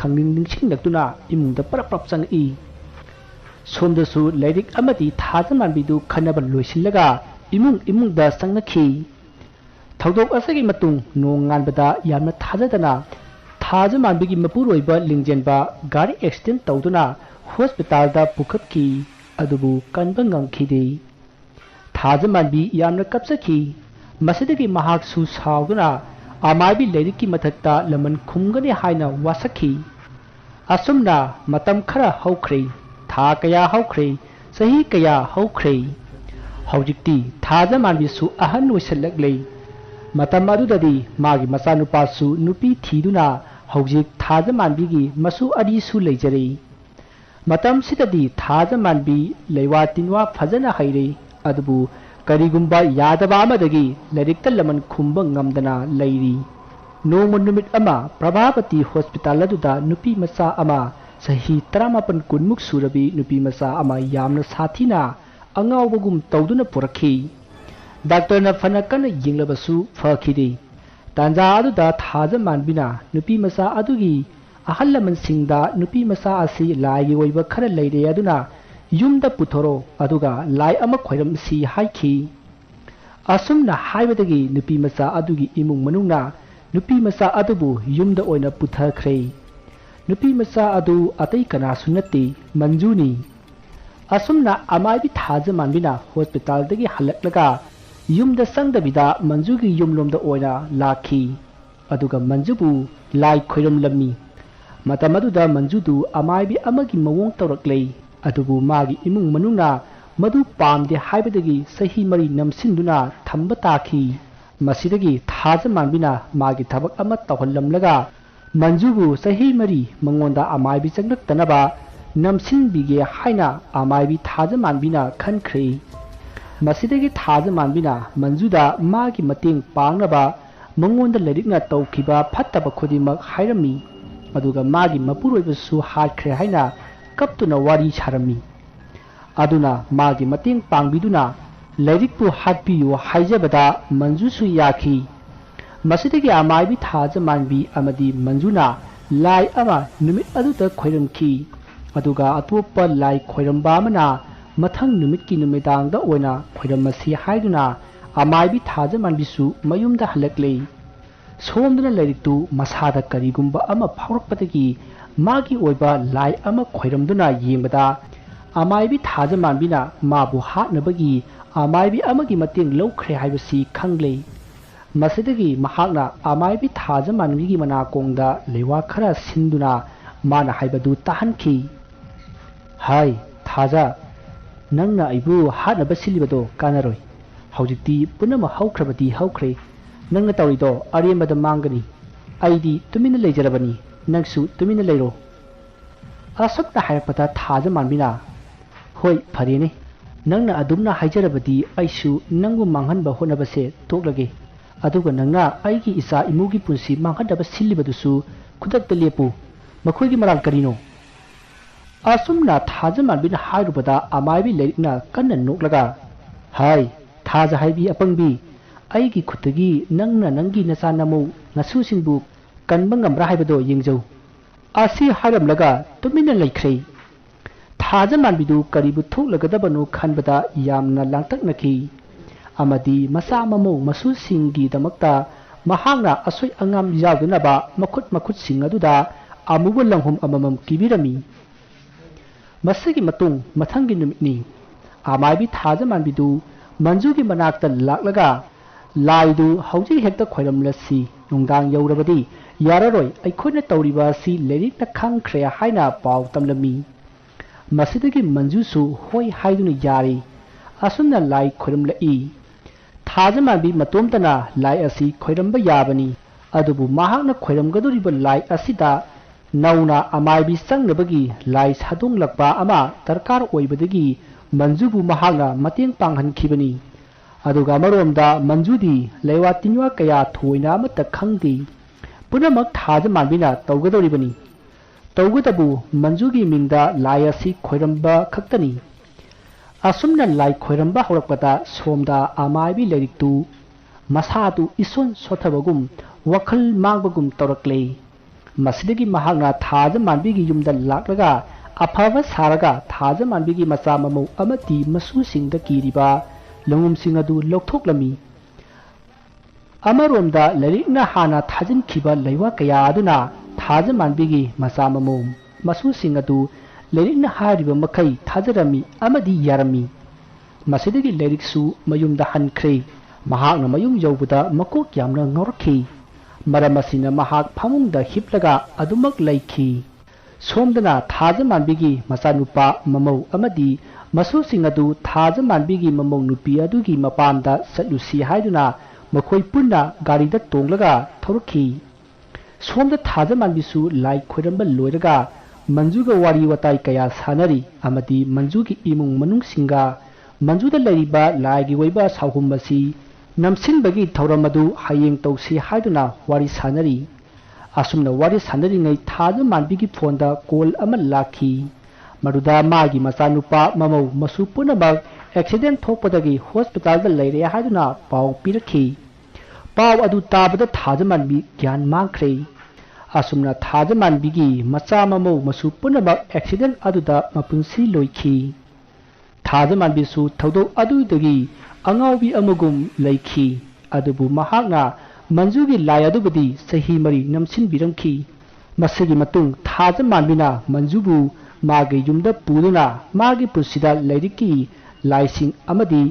khangning ningsinglaktuna imungda paraprap changai somdasu lairik amadi thaja manbidu khanaba loisillaga imungda sangnakhi ꯊꯧꯗꯣꯛ ꯑꯁꯤꯒꯤ ꯃꯇꯨꯡ ꯅꯣꯡ ꯉꯥꯟꯕꯗ ꯌꯥꯝꯅ ꯊꯥꯖꯗꯅ ꯊꯥꯖ ꯃꯥꯟꯕꯤꯒꯤ ꯃꯄꯨꯔꯣꯏꯕ ꯂꯤꯡꯖꯦꯟꯕ ꯒꯥꯔꯤ accident ꯇꯧꯗꯨꯅ ꯍꯣꯁꯄꯤꯇꯥꯜꯗ ꯄꯨꯈꯠꯈꯤ ꯑꯗꯨꯕꯨ ꯀꯟꯕ ꯉꯝꯈꯤꯗꯦ꯫ ꯊꯥꯖ ꯃꯥꯟꯕꯤ ꯌꯥꯝꯅ ꯀꯞꯆꯈꯤ꯫ ꯃꯁꯤꯗꯒꯤ ꯃꯍꯥꯛꯁꯨ ꯁꯥꯎꯗꯨꯅ ꯑꯃꯥꯏꯕꯤ ꯂꯩꯔꯤꯛꯀꯤ ꯃꯊꯛꯇ ꯂꯃꯟ ꯈꯨꯝꯒꯅꯤ ꯍꯥꯏꯅ ꯋꯥꯁꯛꯈꯤ꯫ ꯑꯁꯨꯝꯅ ꯃꯇꯝ ꯈꯔ ꯍꯧꯈ꯭ꯔꯦ, ꯊꯥ ꯀꯌꯥ ꯍꯧꯈ꯭ꯔꯦ, ꯆꯍꯤ ꯀꯌꯥ ꯍꯧꯈ꯭ꯔꯦ꯫ ꯍꯧꯖꯤꯛꯇꯤ ꯊꯥꯖ ꯃꯥꯟꯕꯤꯁꯨ ꯑꯍꯟ ꯑꯣꯏꯁꯜꯂꯛꯂꯦ꯫ ꯃꯇꯝ ꯑꯗꯨꯗꯗꯤ ꯃꯥꯒꯤ ꯃꯆꯥꯅꯨꯄꯥꯁꯨ ꯅꯨꯄꯤ ꯊꯤꯗꯨꯅ ꯍꯧꯖꯤꯛ ꯊꯥꯖ ꯃꯥꯟꯕꯤꯒꯤ ꯃꯁꯨ ꯑꯅꯤꯁꯨ ꯂꯩꯖꯔꯦ꯫ ꯃꯇꯝꯁꯤꯗꯗꯤ ꯊꯥꯖ ꯃꯥꯟꯕꯤ ꯂꯩꯋꯥ ꯇꯤꯟꯋꯥ ꯐꯖꯅ ꯍꯩꯔꯦ ꯑꯗꯨꯕꯨ ꯀꯔꯤꯒꯨꯝꯕ ꯌꯥꯗꯕ ꯑꯃꯗꯒꯤ ꯂꯥꯏꯔꯤꯛꯇ ꯂꯃꯟ ꯈꯨꯝꯕ ꯉꯝꯗꯅ ꯂꯩꯔꯤ꯫ ꯅꯣꯡꯃ ꯅꯨꯃꯤꯠ ꯑꯃ ꯄ꯭ꯔꯚꯥꯕꯇꯤ ꯍꯣꯁꯄꯤꯇꯥꯜ ꯑꯗꯨꯗ ꯅꯨꯄꯤ ꯃꯆꯥ ꯑꯃ ꯆꯍꯤ 19-20ꯃꯨꯛ ꯁꯨꯔꯕꯤ ꯅꯨꯄꯤ ꯃꯆꯥ ꯑꯃ ꯌꯥꯝꯅ ꯁꯥꯊꯤꯅ ꯑꯉꯥꯎꯕꯒꯨꯝ ꯇꯧꯗꯨꯅ ꯄꯨꯔꯛꯈꯤ꯫ ꯗꯥꯛꯇꯔꯅ ꯐꯅ ꯀꯟꯅ ꯌꯦꯡꯂꯕꯁꯨ ꯐꯈꯤꯗꯦ꯫ ꯇꯥꯟꯖꯥ ꯑꯗꯨꯗ ꯊꯥꯖ ꯃꯥꯟꯕꯤꯅ ꯅꯨꯄꯤ ꯃꯆꯥ ꯑꯗꯨꯒꯤ ꯑꯍꯜ ꯂꯃꯟꯁꯤꯡꯗ ꯅꯨꯄꯤ ꯃꯆꯥ ꯑꯁꯤ ꯂꯥꯏꯒꯤ ꯑꯣꯏꯕ ꯈꯔ ꯂꯩꯔꯦ ꯑꯗꯨꯅ ꯌꯨꯝꯗ ꯄꯨꯊꯣꯔꯣ ꯑꯗꯨꯒ ꯂꯥꯏ ꯑꯃ ꯈꯣꯏꯔꯝꯁꯤ ꯍꯥꯏꯈꯤ꯫ ꯑꯁꯨꯝꯅ ꯍꯥꯏꯕꯗꯒꯤ ꯅꯨꯄꯤ ꯃꯆꯥ ꯑꯗꯨꯒꯤ ꯏꯃꯨꯡ ꯃꯅꯨꯡꯅ ꯅꯨꯄꯤ ꯃꯆꯥ ꯑꯗꯨꯕꯨ ꯌꯨꯝꯗ ꯑꯣꯏꯅ ꯄꯨꯊꯈ꯭ꯔꯦ꯫ ꯅꯨꯄꯤ ꯃꯆꯥ ꯑꯗꯨ ꯑꯇꯩ ꯀꯅꯥꯁꯨ ꯅꯠꯇꯦ, ꯃꯟꯖꯨꯅꯤ꯫ ꯑꯁꯨꯝꯅ ꯑꯃꯥꯏꯕꯤ ꯊꯥꯖ ꯃꯥꯟꯕꯤꯅ ꯍꯣꯁꯄꯤꯇꯥꯜꯗꯒꯤ ꯍꯜꯂꯛꯂꯒ ꯌꯨꯝꯗ ꯆꯪꯗꯕꯤꯗ ꯃꯟꯖꯨꯒꯤ ꯌꯨꯝꯂꯣꯝꯗ ꯑꯣꯏꯅ ꯂꯥꯛꯈꯤ ꯑꯗꯨꯒ ꯃꯟꯖꯨꯕꯨ ꯂꯥꯏ ꯈꯣꯏꯔꯝꯂꯝꯃꯤ꯫ ꯃꯇꯝ ꯑꯗꯨꯗ ꯃꯟꯖꯨꯗꯨ ꯑꯃꯥꯏꯕꯤ ꯑꯃꯒꯤ ꯃꯑꯣꯡ ꯇꯧꯔꯛꯂꯦ ꯑꯗꯨꯕꯨ ꯃꯥꯒꯤ ꯏꯃꯨꯡ ꯃꯅꯨꯡꯅ ꯃꯗꯨ ꯄꯥꯝꯗꯦ ꯍꯥꯏꯕꯗꯒꯤ ꯆꯍꯤ 4 ꯅꯝꯁꯤꯟꯗꯨꯅ ꯊꯝꯕ ꯇꯥꯈꯤ꯫ ꯃꯁꯤꯗꯒꯤ ꯊꯥꯖ ꯃꯥꯟꯕꯤꯅ ꯃꯥꯒꯤ ꯊꯕꯛ ꯑꯃ ꯇꯧꯍꯜꯂꯝꯂꯒ ꯃꯟꯖꯨꯕꯨ ꯆꯍꯤ 4 ꯃꯉꯣꯟꯗ ꯑꯃꯥꯏꯕꯤ ꯆꯪꯂꯛꯇꯅꯕ ꯅꯝꯁꯤꯟꯕꯤꯒꯦ ꯍꯥꯏꯅ ꯑꯃꯥꯏꯕꯤ ꯊꯥꯖ ꯃꯥꯟꯕꯤꯅ ꯈꯟꯈ꯭ꯔꯦ꯫ ꯃꯁꯤꯗꯒꯤ ꯊꯥꯖ ꯃꯥꯟꯕꯤꯅ ꯃꯟꯖꯨꯗ ꯃꯥꯒꯤ ꯃꯇꯦꯡ ꯄꯥꯡꯅꯕ ꯃꯉꯣꯟꯗ ꯂꯥꯏꯔꯤꯛꯅ ꯇꯧꯈꯤꯕ ꯐꯠꯇꯕ ꯈꯨꯗꯤꯡꯃꯛ ꯍꯥꯏꯔꯝꯃꯤ ꯑꯗꯨꯒ ꯃꯥꯒꯤ ꯃꯄꯨꯔꯣꯏꯕꯁꯨ ꯍꯥꯠꯈ꯭ꯔꯦ ꯍꯥꯏꯅ ꯀꯞꯇꯨꯅ ꯋꯥꯔꯤ ꯁꯥꯔꯝꯃꯤ꯫ ꯑꯗꯨꯅ ꯃꯥꯒꯤ ꯃꯇꯦꯡ ꯄꯥꯡꯕꯤꯗꯨꯅ ꯂꯥꯏꯔꯤꯛꯄꯨ ꯍꯥꯠꯄꯤꯌꯨ ꯍꯥꯏꯖꯕꯗ ꯃꯟꯖꯨꯁꯨ ꯌꯥꯈꯤ꯫ ꯃꯁꯤꯗꯒꯤ ꯑꯃꯥꯏꯕꯤ ꯊꯥꯖ ꯃꯥꯟꯕꯤ ꯑꯃꯗꯤ ꯃꯟꯖꯨꯅ ꯂꯥꯏ ꯑꯃ ꯅꯨꯃꯤꯠ ꯑꯗꯨꯗ ꯈꯣꯏꯔꯝꯈꯤ ꯑꯗꯨꯒ ꯑꯇꯣꯞꯄ ꯂꯥꯏ ꯈꯣꯏꯔꯝꯕ ꯑꯃꯅ ꯃꯊꯪ ꯅꯨꯃꯤꯠꯀꯤ ꯅꯨꯃꯤꯗꯥꯡꯗ ꯑꯣꯏꯅ ꯈꯣꯏꯔꯝꯃꯁꯤ ꯍꯥꯏꯗꯨꯅ ꯑꯃꯥꯏꯕꯤ ꯊꯥꯖ ꯃꯥꯟꯕꯤꯁꯨ ꯃꯌꯨꯝꯗ ꯍꯜꯂꯛꯂꯦ꯫ ꯁꯣꯝꯗꯅ ꯂꯥꯏꯔꯤꯛꯇꯨ ꯃꯁꯥꯗ ꯀꯔꯤꯒꯨꯝꯕ ꯑꯃ ꯐꯥꯎꯔꯛꯄꯗꯒꯤ ꯃꯥꯒꯤ ꯑꯣꯏꯕ ꯂꯥꯏ ꯑꯃ ꯈꯣꯏꯔꯝꯗꯨꯅ ꯌꯦꯡꯕꯗ ꯑꯃꯥꯏꯕꯤ ꯊꯥꯖ ꯃꯥꯟꯕꯤꯅ ꯃꯥꯕꯨ ꯍꯥꯠꯅꯕꯒꯤ ꯑꯃꯥꯏꯕꯤ ꯑꯃꯒꯤ ꯃꯇꯦꯡ ꯂꯧꯈ꯭ꯔꯦ ꯍꯥꯏꯕꯁꯤ ꯈꯪꯂꯦ꯫ ꯃꯁꯤꯗꯒꯤ ꯃꯍꯥꯛꯅ ꯑꯃꯥꯏꯕꯤ ꯊꯥꯖ ꯃꯥꯟꯕꯤꯒꯤ ꯃꯅꯥꯀꯣꯡꯗ ꯂꯩꯋꯥ ꯈꯔ ꯁꯤꯟꯗꯨꯅ ꯃꯥꯅ ꯍꯥꯏꯕꯗꯨ ꯇꯥꯍꯟꯈꯤ꯫ ꯍꯥꯏ ꯊꯥꯖ, ꯅꯪꯅ ꯑꯩꯕꯨ ꯍꯥꯠꯅꯕ ꯁꯤꯜꯂꯤꯕꯗꯣ ꯀꯥꯟꯅꯔꯣꯏ꯫ ꯍꯧꯖꯤꯛꯇꯤ ꯄꯨꯝꯅꯃꯛ ꯍꯧꯈ꯭ꯔꯕꯗꯤ ꯍꯧꯈ꯭ꯔꯦ꯫ ꯅꯪꯅ ꯇꯧꯔꯤꯗꯣ ꯑꯔꯦꯝꯕꯗ ꯃꯥꯡꯒꯅꯤ꯫ ꯑꯩꯗꯤ ꯇꯨꯃꯤꯟꯅ ꯂꯩꯖꯔꯕꯅꯤ, ꯅꯪꯁꯨ ꯇꯨꯃꯤꯟꯅ ꯂꯩꯔꯣ꯫ ꯑꯁꯨꯝꯅ ꯍꯥꯏꯔꯛꯄꯗ ꯊꯥꯖ ꯃꯥꯟꯕꯤꯅ ꯍꯣꯏ ꯐꯔꯦꯅꯦ, ꯅꯪꯅ ꯑꯗꯨꯝꯅ ꯍꯥꯏꯖꯔꯕꯗꯤ ꯑꯩꯁꯨ ꯅꯪꯕꯨ ꯃꯥꯡꯍꯟꯕ ꯍꯣꯠꯅꯕꯁꯦ ꯇꯣꯛꯂꯒꯦ ꯑꯗꯨꯒ ꯅꯪꯅ ꯑꯩꯒꯤ ꯏꯆꯥ ꯏꯃꯨꯒꯤ ꯄꯨꯟꯁꯤ ꯃꯥꯡꯍꯟꯅꯕ ꯁꯤꯜꯂꯤꯕꯗꯨꯁꯨ ꯈꯨꯗꯛꯇ ꯂꯦꯞꯄꯨ꯫ ꯃꯈꯣꯏꯒꯤ ꯃꯔꯥꯜ ꯀꯔꯤꯅꯣ? ꯑꯁꯨꯝꯅ ꯊꯥꯖ ꯃꯥꯟꯕꯤꯅ ꯍꯥꯏꯔꯨꯕꯗ ꯑꯃꯥꯏꯕꯤ ꯂꯥꯏꯔꯤꯛꯅ ꯀꯟꯅ ꯅꯣꯛꯂꯒ ꯍꯥꯏ ꯊꯥꯖ ꯍꯥꯏꯕꯤ ꯑꯄꯪꯕꯤ, ꯑꯩꯒꯤ ꯈꯨꯠꯇꯒꯤ ꯅꯪꯅ ꯅꯪꯒꯤ ꯅꯆꯥ ꯅꯃꯧ ꯅꯁꯨꯁꯤꯡꯕꯨ ꯀꯟꯕ ꯉꯝꯕ꯭ꯔꯥ ꯍꯥꯏꯕꯗꯣ ꯌꯦꯡꯖꯧ꯫ ꯑꯁꯤ ꯍꯥꯏꯔꯝꯂꯒ ꯇꯨꯃꯤꯟꯅ ꯂꯩꯈ꯭ꯔꯦ꯫ ꯊꯥꯖ ꯃꯥꯟꯕꯤꯗꯨ ꯀꯔꯤꯕꯨ ꯊꯣꯛꯂꯒꯗꯕꯅꯣ ꯈꯟꯕꯗ ꯌꯥꯝꯅ ꯂꯥꯡꯇꯛꯅꯈꯤ ꯑꯃꯗꯤ ꯃꯆꯥ ꯃꯃꯧ ꯃꯁꯨꯁꯤꯡꯒꯤꯗꯃꯛꯇ ꯃꯍꯥꯛꯅ ꯑꯁꯣꯏ ꯑꯉꯥꯝ ꯌꯥꯎꯗꯅꯕ ꯃꯈꯨꯠꯁꯤꯡ ꯑꯗꯨꯗ ꯑꯃꯨꯕ ꯂꯪꯍꯨꯝ ꯑꯃꯃꯝ ꯀꯤꯕꯤꯔꯝꯃꯤ꯫ ꯃꯁꯤꯒꯤ ꯃꯇꯨꯡ ꯃꯊꯪꯒꯤ ꯅꯨꯃꯤꯠꯅꯤ꯫ ꯑꯃꯥꯏꯕꯤ ꯊꯥꯖ ꯃꯥꯟꯕꯤꯗꯨ ꯃꯟꯖꯨꯒꯤ ꯃꯅꯥꯛꯇ ꯂꯥꯛꯂꯒ ꯂꯥꯏꯗꯨ ꯍꯧꯖꯤꯛ ꯍꯦꯛꯇ ꯈꯣꯏꯔꯝꯂꯁꯤ, ꯅꯨꯡꯗꯥꯡ ꯌꯧꯔꯕꯗꯤ ꯌꯥꯔꯔꯣꯏ, ꯑꯩꯈꯣꯏꯅ ꯇꯧꯔꯤꯕ ꯑꯁꯤ ꯂꯥꯏꯔꯤꯛꯅ ꯈꯪꯈ꯭ꯔꯦ ꯍꯥꯏꯅ ꯄꯥꯎ ꯇꯝꯂꯝꯃꯤ꯫ ꯃꯁꯤꯗꯒꯤ ꯃꯟꯖꯨꯁꯨ ꯍꯣꯏ ꯍꯥꯏꯗꯨꯅ ꯌꯥꯔꯦ꯫ ꯑꯁꯨꯝꯅ ꯂꯥꯏ ꯈꯣꯏꯔꯝꯂꯛꯏ꯫ ꯊꯥꯖ ꯃꯥꯟꯕꯤ ꯃꯇꯣꯝꯇꯅ ꯂꯥꯏ ꯑꯁꯤ ꯈꯣꯏꯔꯝꯕ ꯌꯥꯕꯅꯤ ꯑꯗꯨꯕꯨ ꯃꯍꯥꯛꯅ ꯈꯣꯏꯔꯝꯒꯗꯧꯔꯤꯕ ꯂꯥꯏ ꯑꯁꯤꯗ ꯅꯧꯅ ꯑꯃꯥꯏꯕꯤ ꯆꯪꯅꯕꯒꯤ ꯂꯥꯏ ꯁꯥꯗꯣꯡꯂꯛꯄ ꯑꯃ ꯗꯔꯀꯥꯔ ꯑꯣꯏꯕꯗꯒꯤ ꯃꯟꯖꯨꯕꯨ ꯃꯍꯥꯛꯅ ꯃꯇꯦꯡ ꯄꯥꯡꯍꯟꯈꯤꯕꯅꯤ꯫ ꯑꯗꯨꯒ ꯑꯃꯔꯣꯝꯗ ꯃꯟꯖꯨꯗꯤ ꯂꯩꯋꯥ ꯇꯤꯟꯋꯥ ꯀꯌꯥ ꯊꯣꯏꯅ ꯑꯃꯠꯇ ꯈꯪꯗꯦ꯫ ꯄꯨꯝꯅꯃꯛ ꯊꯥꯖ ꯃꯥꯟꯕꯤꯅ ꯇꯧꯒꯗꯧꯔꯤꯕꯅꯤ꯫ ꯇꯧꯕꯇꯕꯨ ꯃꯟꯖꯨꯒꯤ ꯃꯤꯡꯗ ꯂꯥꯏ ꯑꯁꯤ ꯈꯣꯏꯔꯝꯕ ꯈꯛꯇꯅꯤ꯫ ꯑꯁꯨꯝꯅ ꯂꯥꯏ ꯈꯣꯏꯔꯝꯕ ꯍꯧꯔꯛꯄꯗ ꯁꯣꯝꯗ ꯑꯃꯥꯏꯕꯤ ꯂꯥꯏꯔꯤꯛꯇꯨ ꯃꯁꯥꯗꯨ ꯏꯁꯣꯟ ꯁꯣꯊꯕꯒꯨꯝ ꯋꯥꯈꯜ ꯃꯥꯡꯕꯒꯨꯝ ꯇꯧꯔꯛꯂꯦ꯫ ꯃꯁꯤꯗꯒꯤ ꯃꯍꯥꯛꯅ ꯊꯥꯖ ꯃꯥꯟꯕꯤꯒꯤ ꯌꯨꯝꯗ ꯂꯥꯛꯂꯒ ꯑꯐꯕ ꯁꯥꯔꯒ ꯊꯥꯖ ꯃꯥꯟꯕꯤꯒꯤ ꯃꯆꯥ ꯃꯃꯧ ꯑꯃꯗꯤ ꯃꯁꯨꯁꯤꯡꯗ ꯀꯤꯔꯤꯕ ꯂꯪꯍꯨꯝꯁꯤꯡ ꯑꯗꯨ ꯂꯧꯊꯣꯛꯂꯝꯃꯤ꯫ अमरोमदा लरिकना हाना थाजिनखिबा लैवा कया अदुना थाजमानबिगी मचा ममो मसुसिंग अदु लरिकना हारिबा मखै थाजरमी अमदि यारमी मसिदगी लरिकसु मयुमदा हनख्रे महाकना मयुम यौबदा मकोक यामना ngorखि मरम असिना महाक फमुंगदा हिपलगा अदुमक लैखि सोमदना थाजमानबिगी मचानुपा ममौ अमदि मसुसिंग अदु थाजमानबिगी ममौ नुपि अदुगी मपामदा सत्लुसि हाइदुना मखोई पुन्ना गारीदा तोंगलगा थौरखि सोमदा थाजमानबिसु लाई खोरंबा लोइरगा मंजुगा वारी वताई कया सानरी अमदि मंजुगी इमुंग मनुंगसिंगा मंजुदा लैरिबा लाइगी वैबा साहुमबसी नमसिनबगी थौरमदु हायेंग तौसि हाइदुना वारी सानरी असुमना वारी सानरिङै थाजमानबिगी फोनदा कॉल अमा लाखि मरुदा मागी मचानुपा ममौ मसु पुनमक एक्सीडेंट थोकपदगी हॉस्पिटल लैरे हाइदुना पाव पिरखि पाव अदु ताबदा थाजमानबी ज्ञान मांख्रे असुमना थाजमानबिगी मचा ममौ मसु पुनमक एक्सीडेंट अदुदा मपुंसी लोइखि थाजमानबिसु थौदौ अदुदगी अंगावबी अमगुम लैखि अदुबु महाकना मंजुगी लाई अदुबदी सही मरी नमसिन बिरंखि मसिगी मतुंग थाजमानबिना मंजुबु मागे युमदा पुदुना मागे पुसिदा लैरिकी लाइसिंग अमदी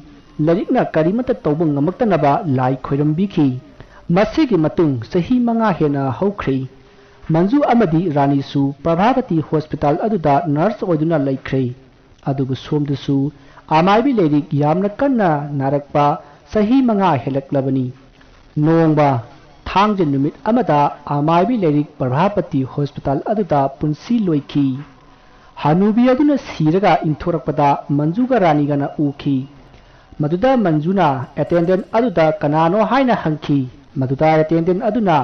लरिकना करिमता तौबं ngamaktanaba lai khoirambikhi मसिगी मतुंग सही मंगा हेना हौख्रे मंजू अमदी रानीसु प्रभावती हॉस्पिटल अदुदा नर्स ओइदुना लैख्रे अदुबु सोमदसु आमाइबी लैरिक यामना कन्ना नारकपा सही मंगा हेलक्लबनी नोंगबा थांगजे नुमित अमदा आमाइबी लैरिक प्रभावती हॉस्पिटल अदुदा पुंसी लोइखि हनुबी अदुना सिरगा इंथोरकपदा मंजूगा रानीगना उखि मदुदा मंजुना अटेंडेंट अदुदा कनानो हाइना हंखि मदुदा अटेंडेंट अदुना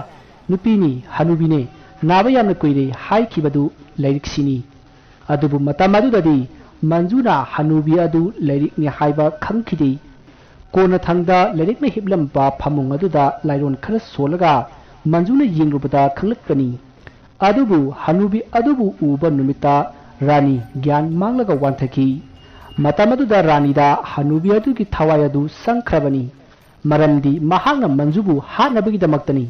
नुपीनी हनुबीने नाबा यामना कुइरे हाइखिबदु लैरिकसिनी अदुबु मतम अदुददी मंजुना हनुबी अदु लैरिकनि हाइबा खंखिदि कोना थंगदा लैरिकना हिबलंबा फमुंग अदुदा लाइरोन खर सोलगा मंजुना यिंगरुबदा खंगलकनी अदुबु हनुबी अदुबु उबा नुमिता रानी ज्ञान मांगलगा वांथकी मतमदुदा रानीदा हनुबी अदुगी थवाय अदु संख्रबनी मरमदी महांगना मंजुबु हानबगिदमक्तनी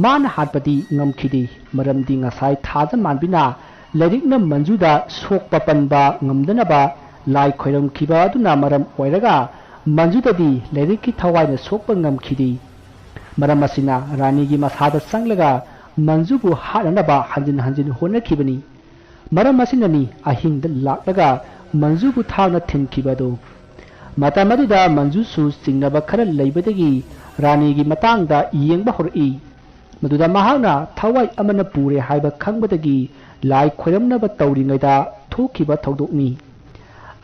मान हाटपति ngमखिदि मरमदी ngasai थाजमानबिना लैरिकना मंजुदा सोकपा पनबा ngमदनबा लाई खोइरमखिबा अदुना मरम ओइरगा मंजुददी लैरिककी थवायना सोकपा ngमखिदि मरम असिना रानीगी मसादा संगलगा मंजुबु हाननबा हंजिन हंजिन होनखिबनी मरम असिननी अहिंद लाक्लगा मंजुबु थावना थिनखिबदो मतमदुदा मंजुसु सिंगनबा खर लैबदगी रानीगी मतांगदा येंबा होरई मदुदा महाना थवाई अमना पुरे हाइबा खंगबदगी लाई खोरमनबा तौरिङैदा थोखिबा थौदोकनी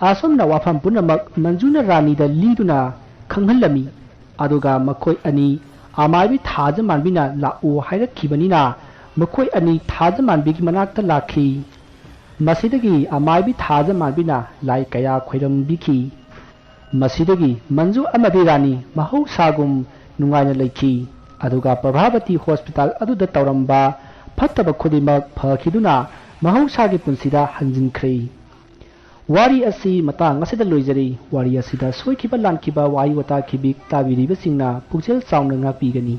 आसोमना वाफम पुनमक मंजुना रानीदा लीदुना खंगहलमी अदुगा मखोय अनि आमाइबी थाजमानबिना लाओ हाइरखिबनिना मखोय अनि थाजमानबिगी मनाक्ता लाखि मसिदगी आमाइबी थाजमानबिना लाई कया खोइरमबिखि मसिदगी मंजू अमदी रानी महौसागुम नुंगाइना लैखि अदुगा प्रभावती हॉस्पिटल अदुदा तौरंबा फत्तबा खुदिमक फखिदुना महौसागी पुंसिदा हंजिनख्रे वारी असि मतंग असिदा लोइजरी वारी असिदा सोइखिबा लानखिबा वाई वता खिबिक ताबिरिबसिंगना पुक्सेल चाउना ngapiगनी।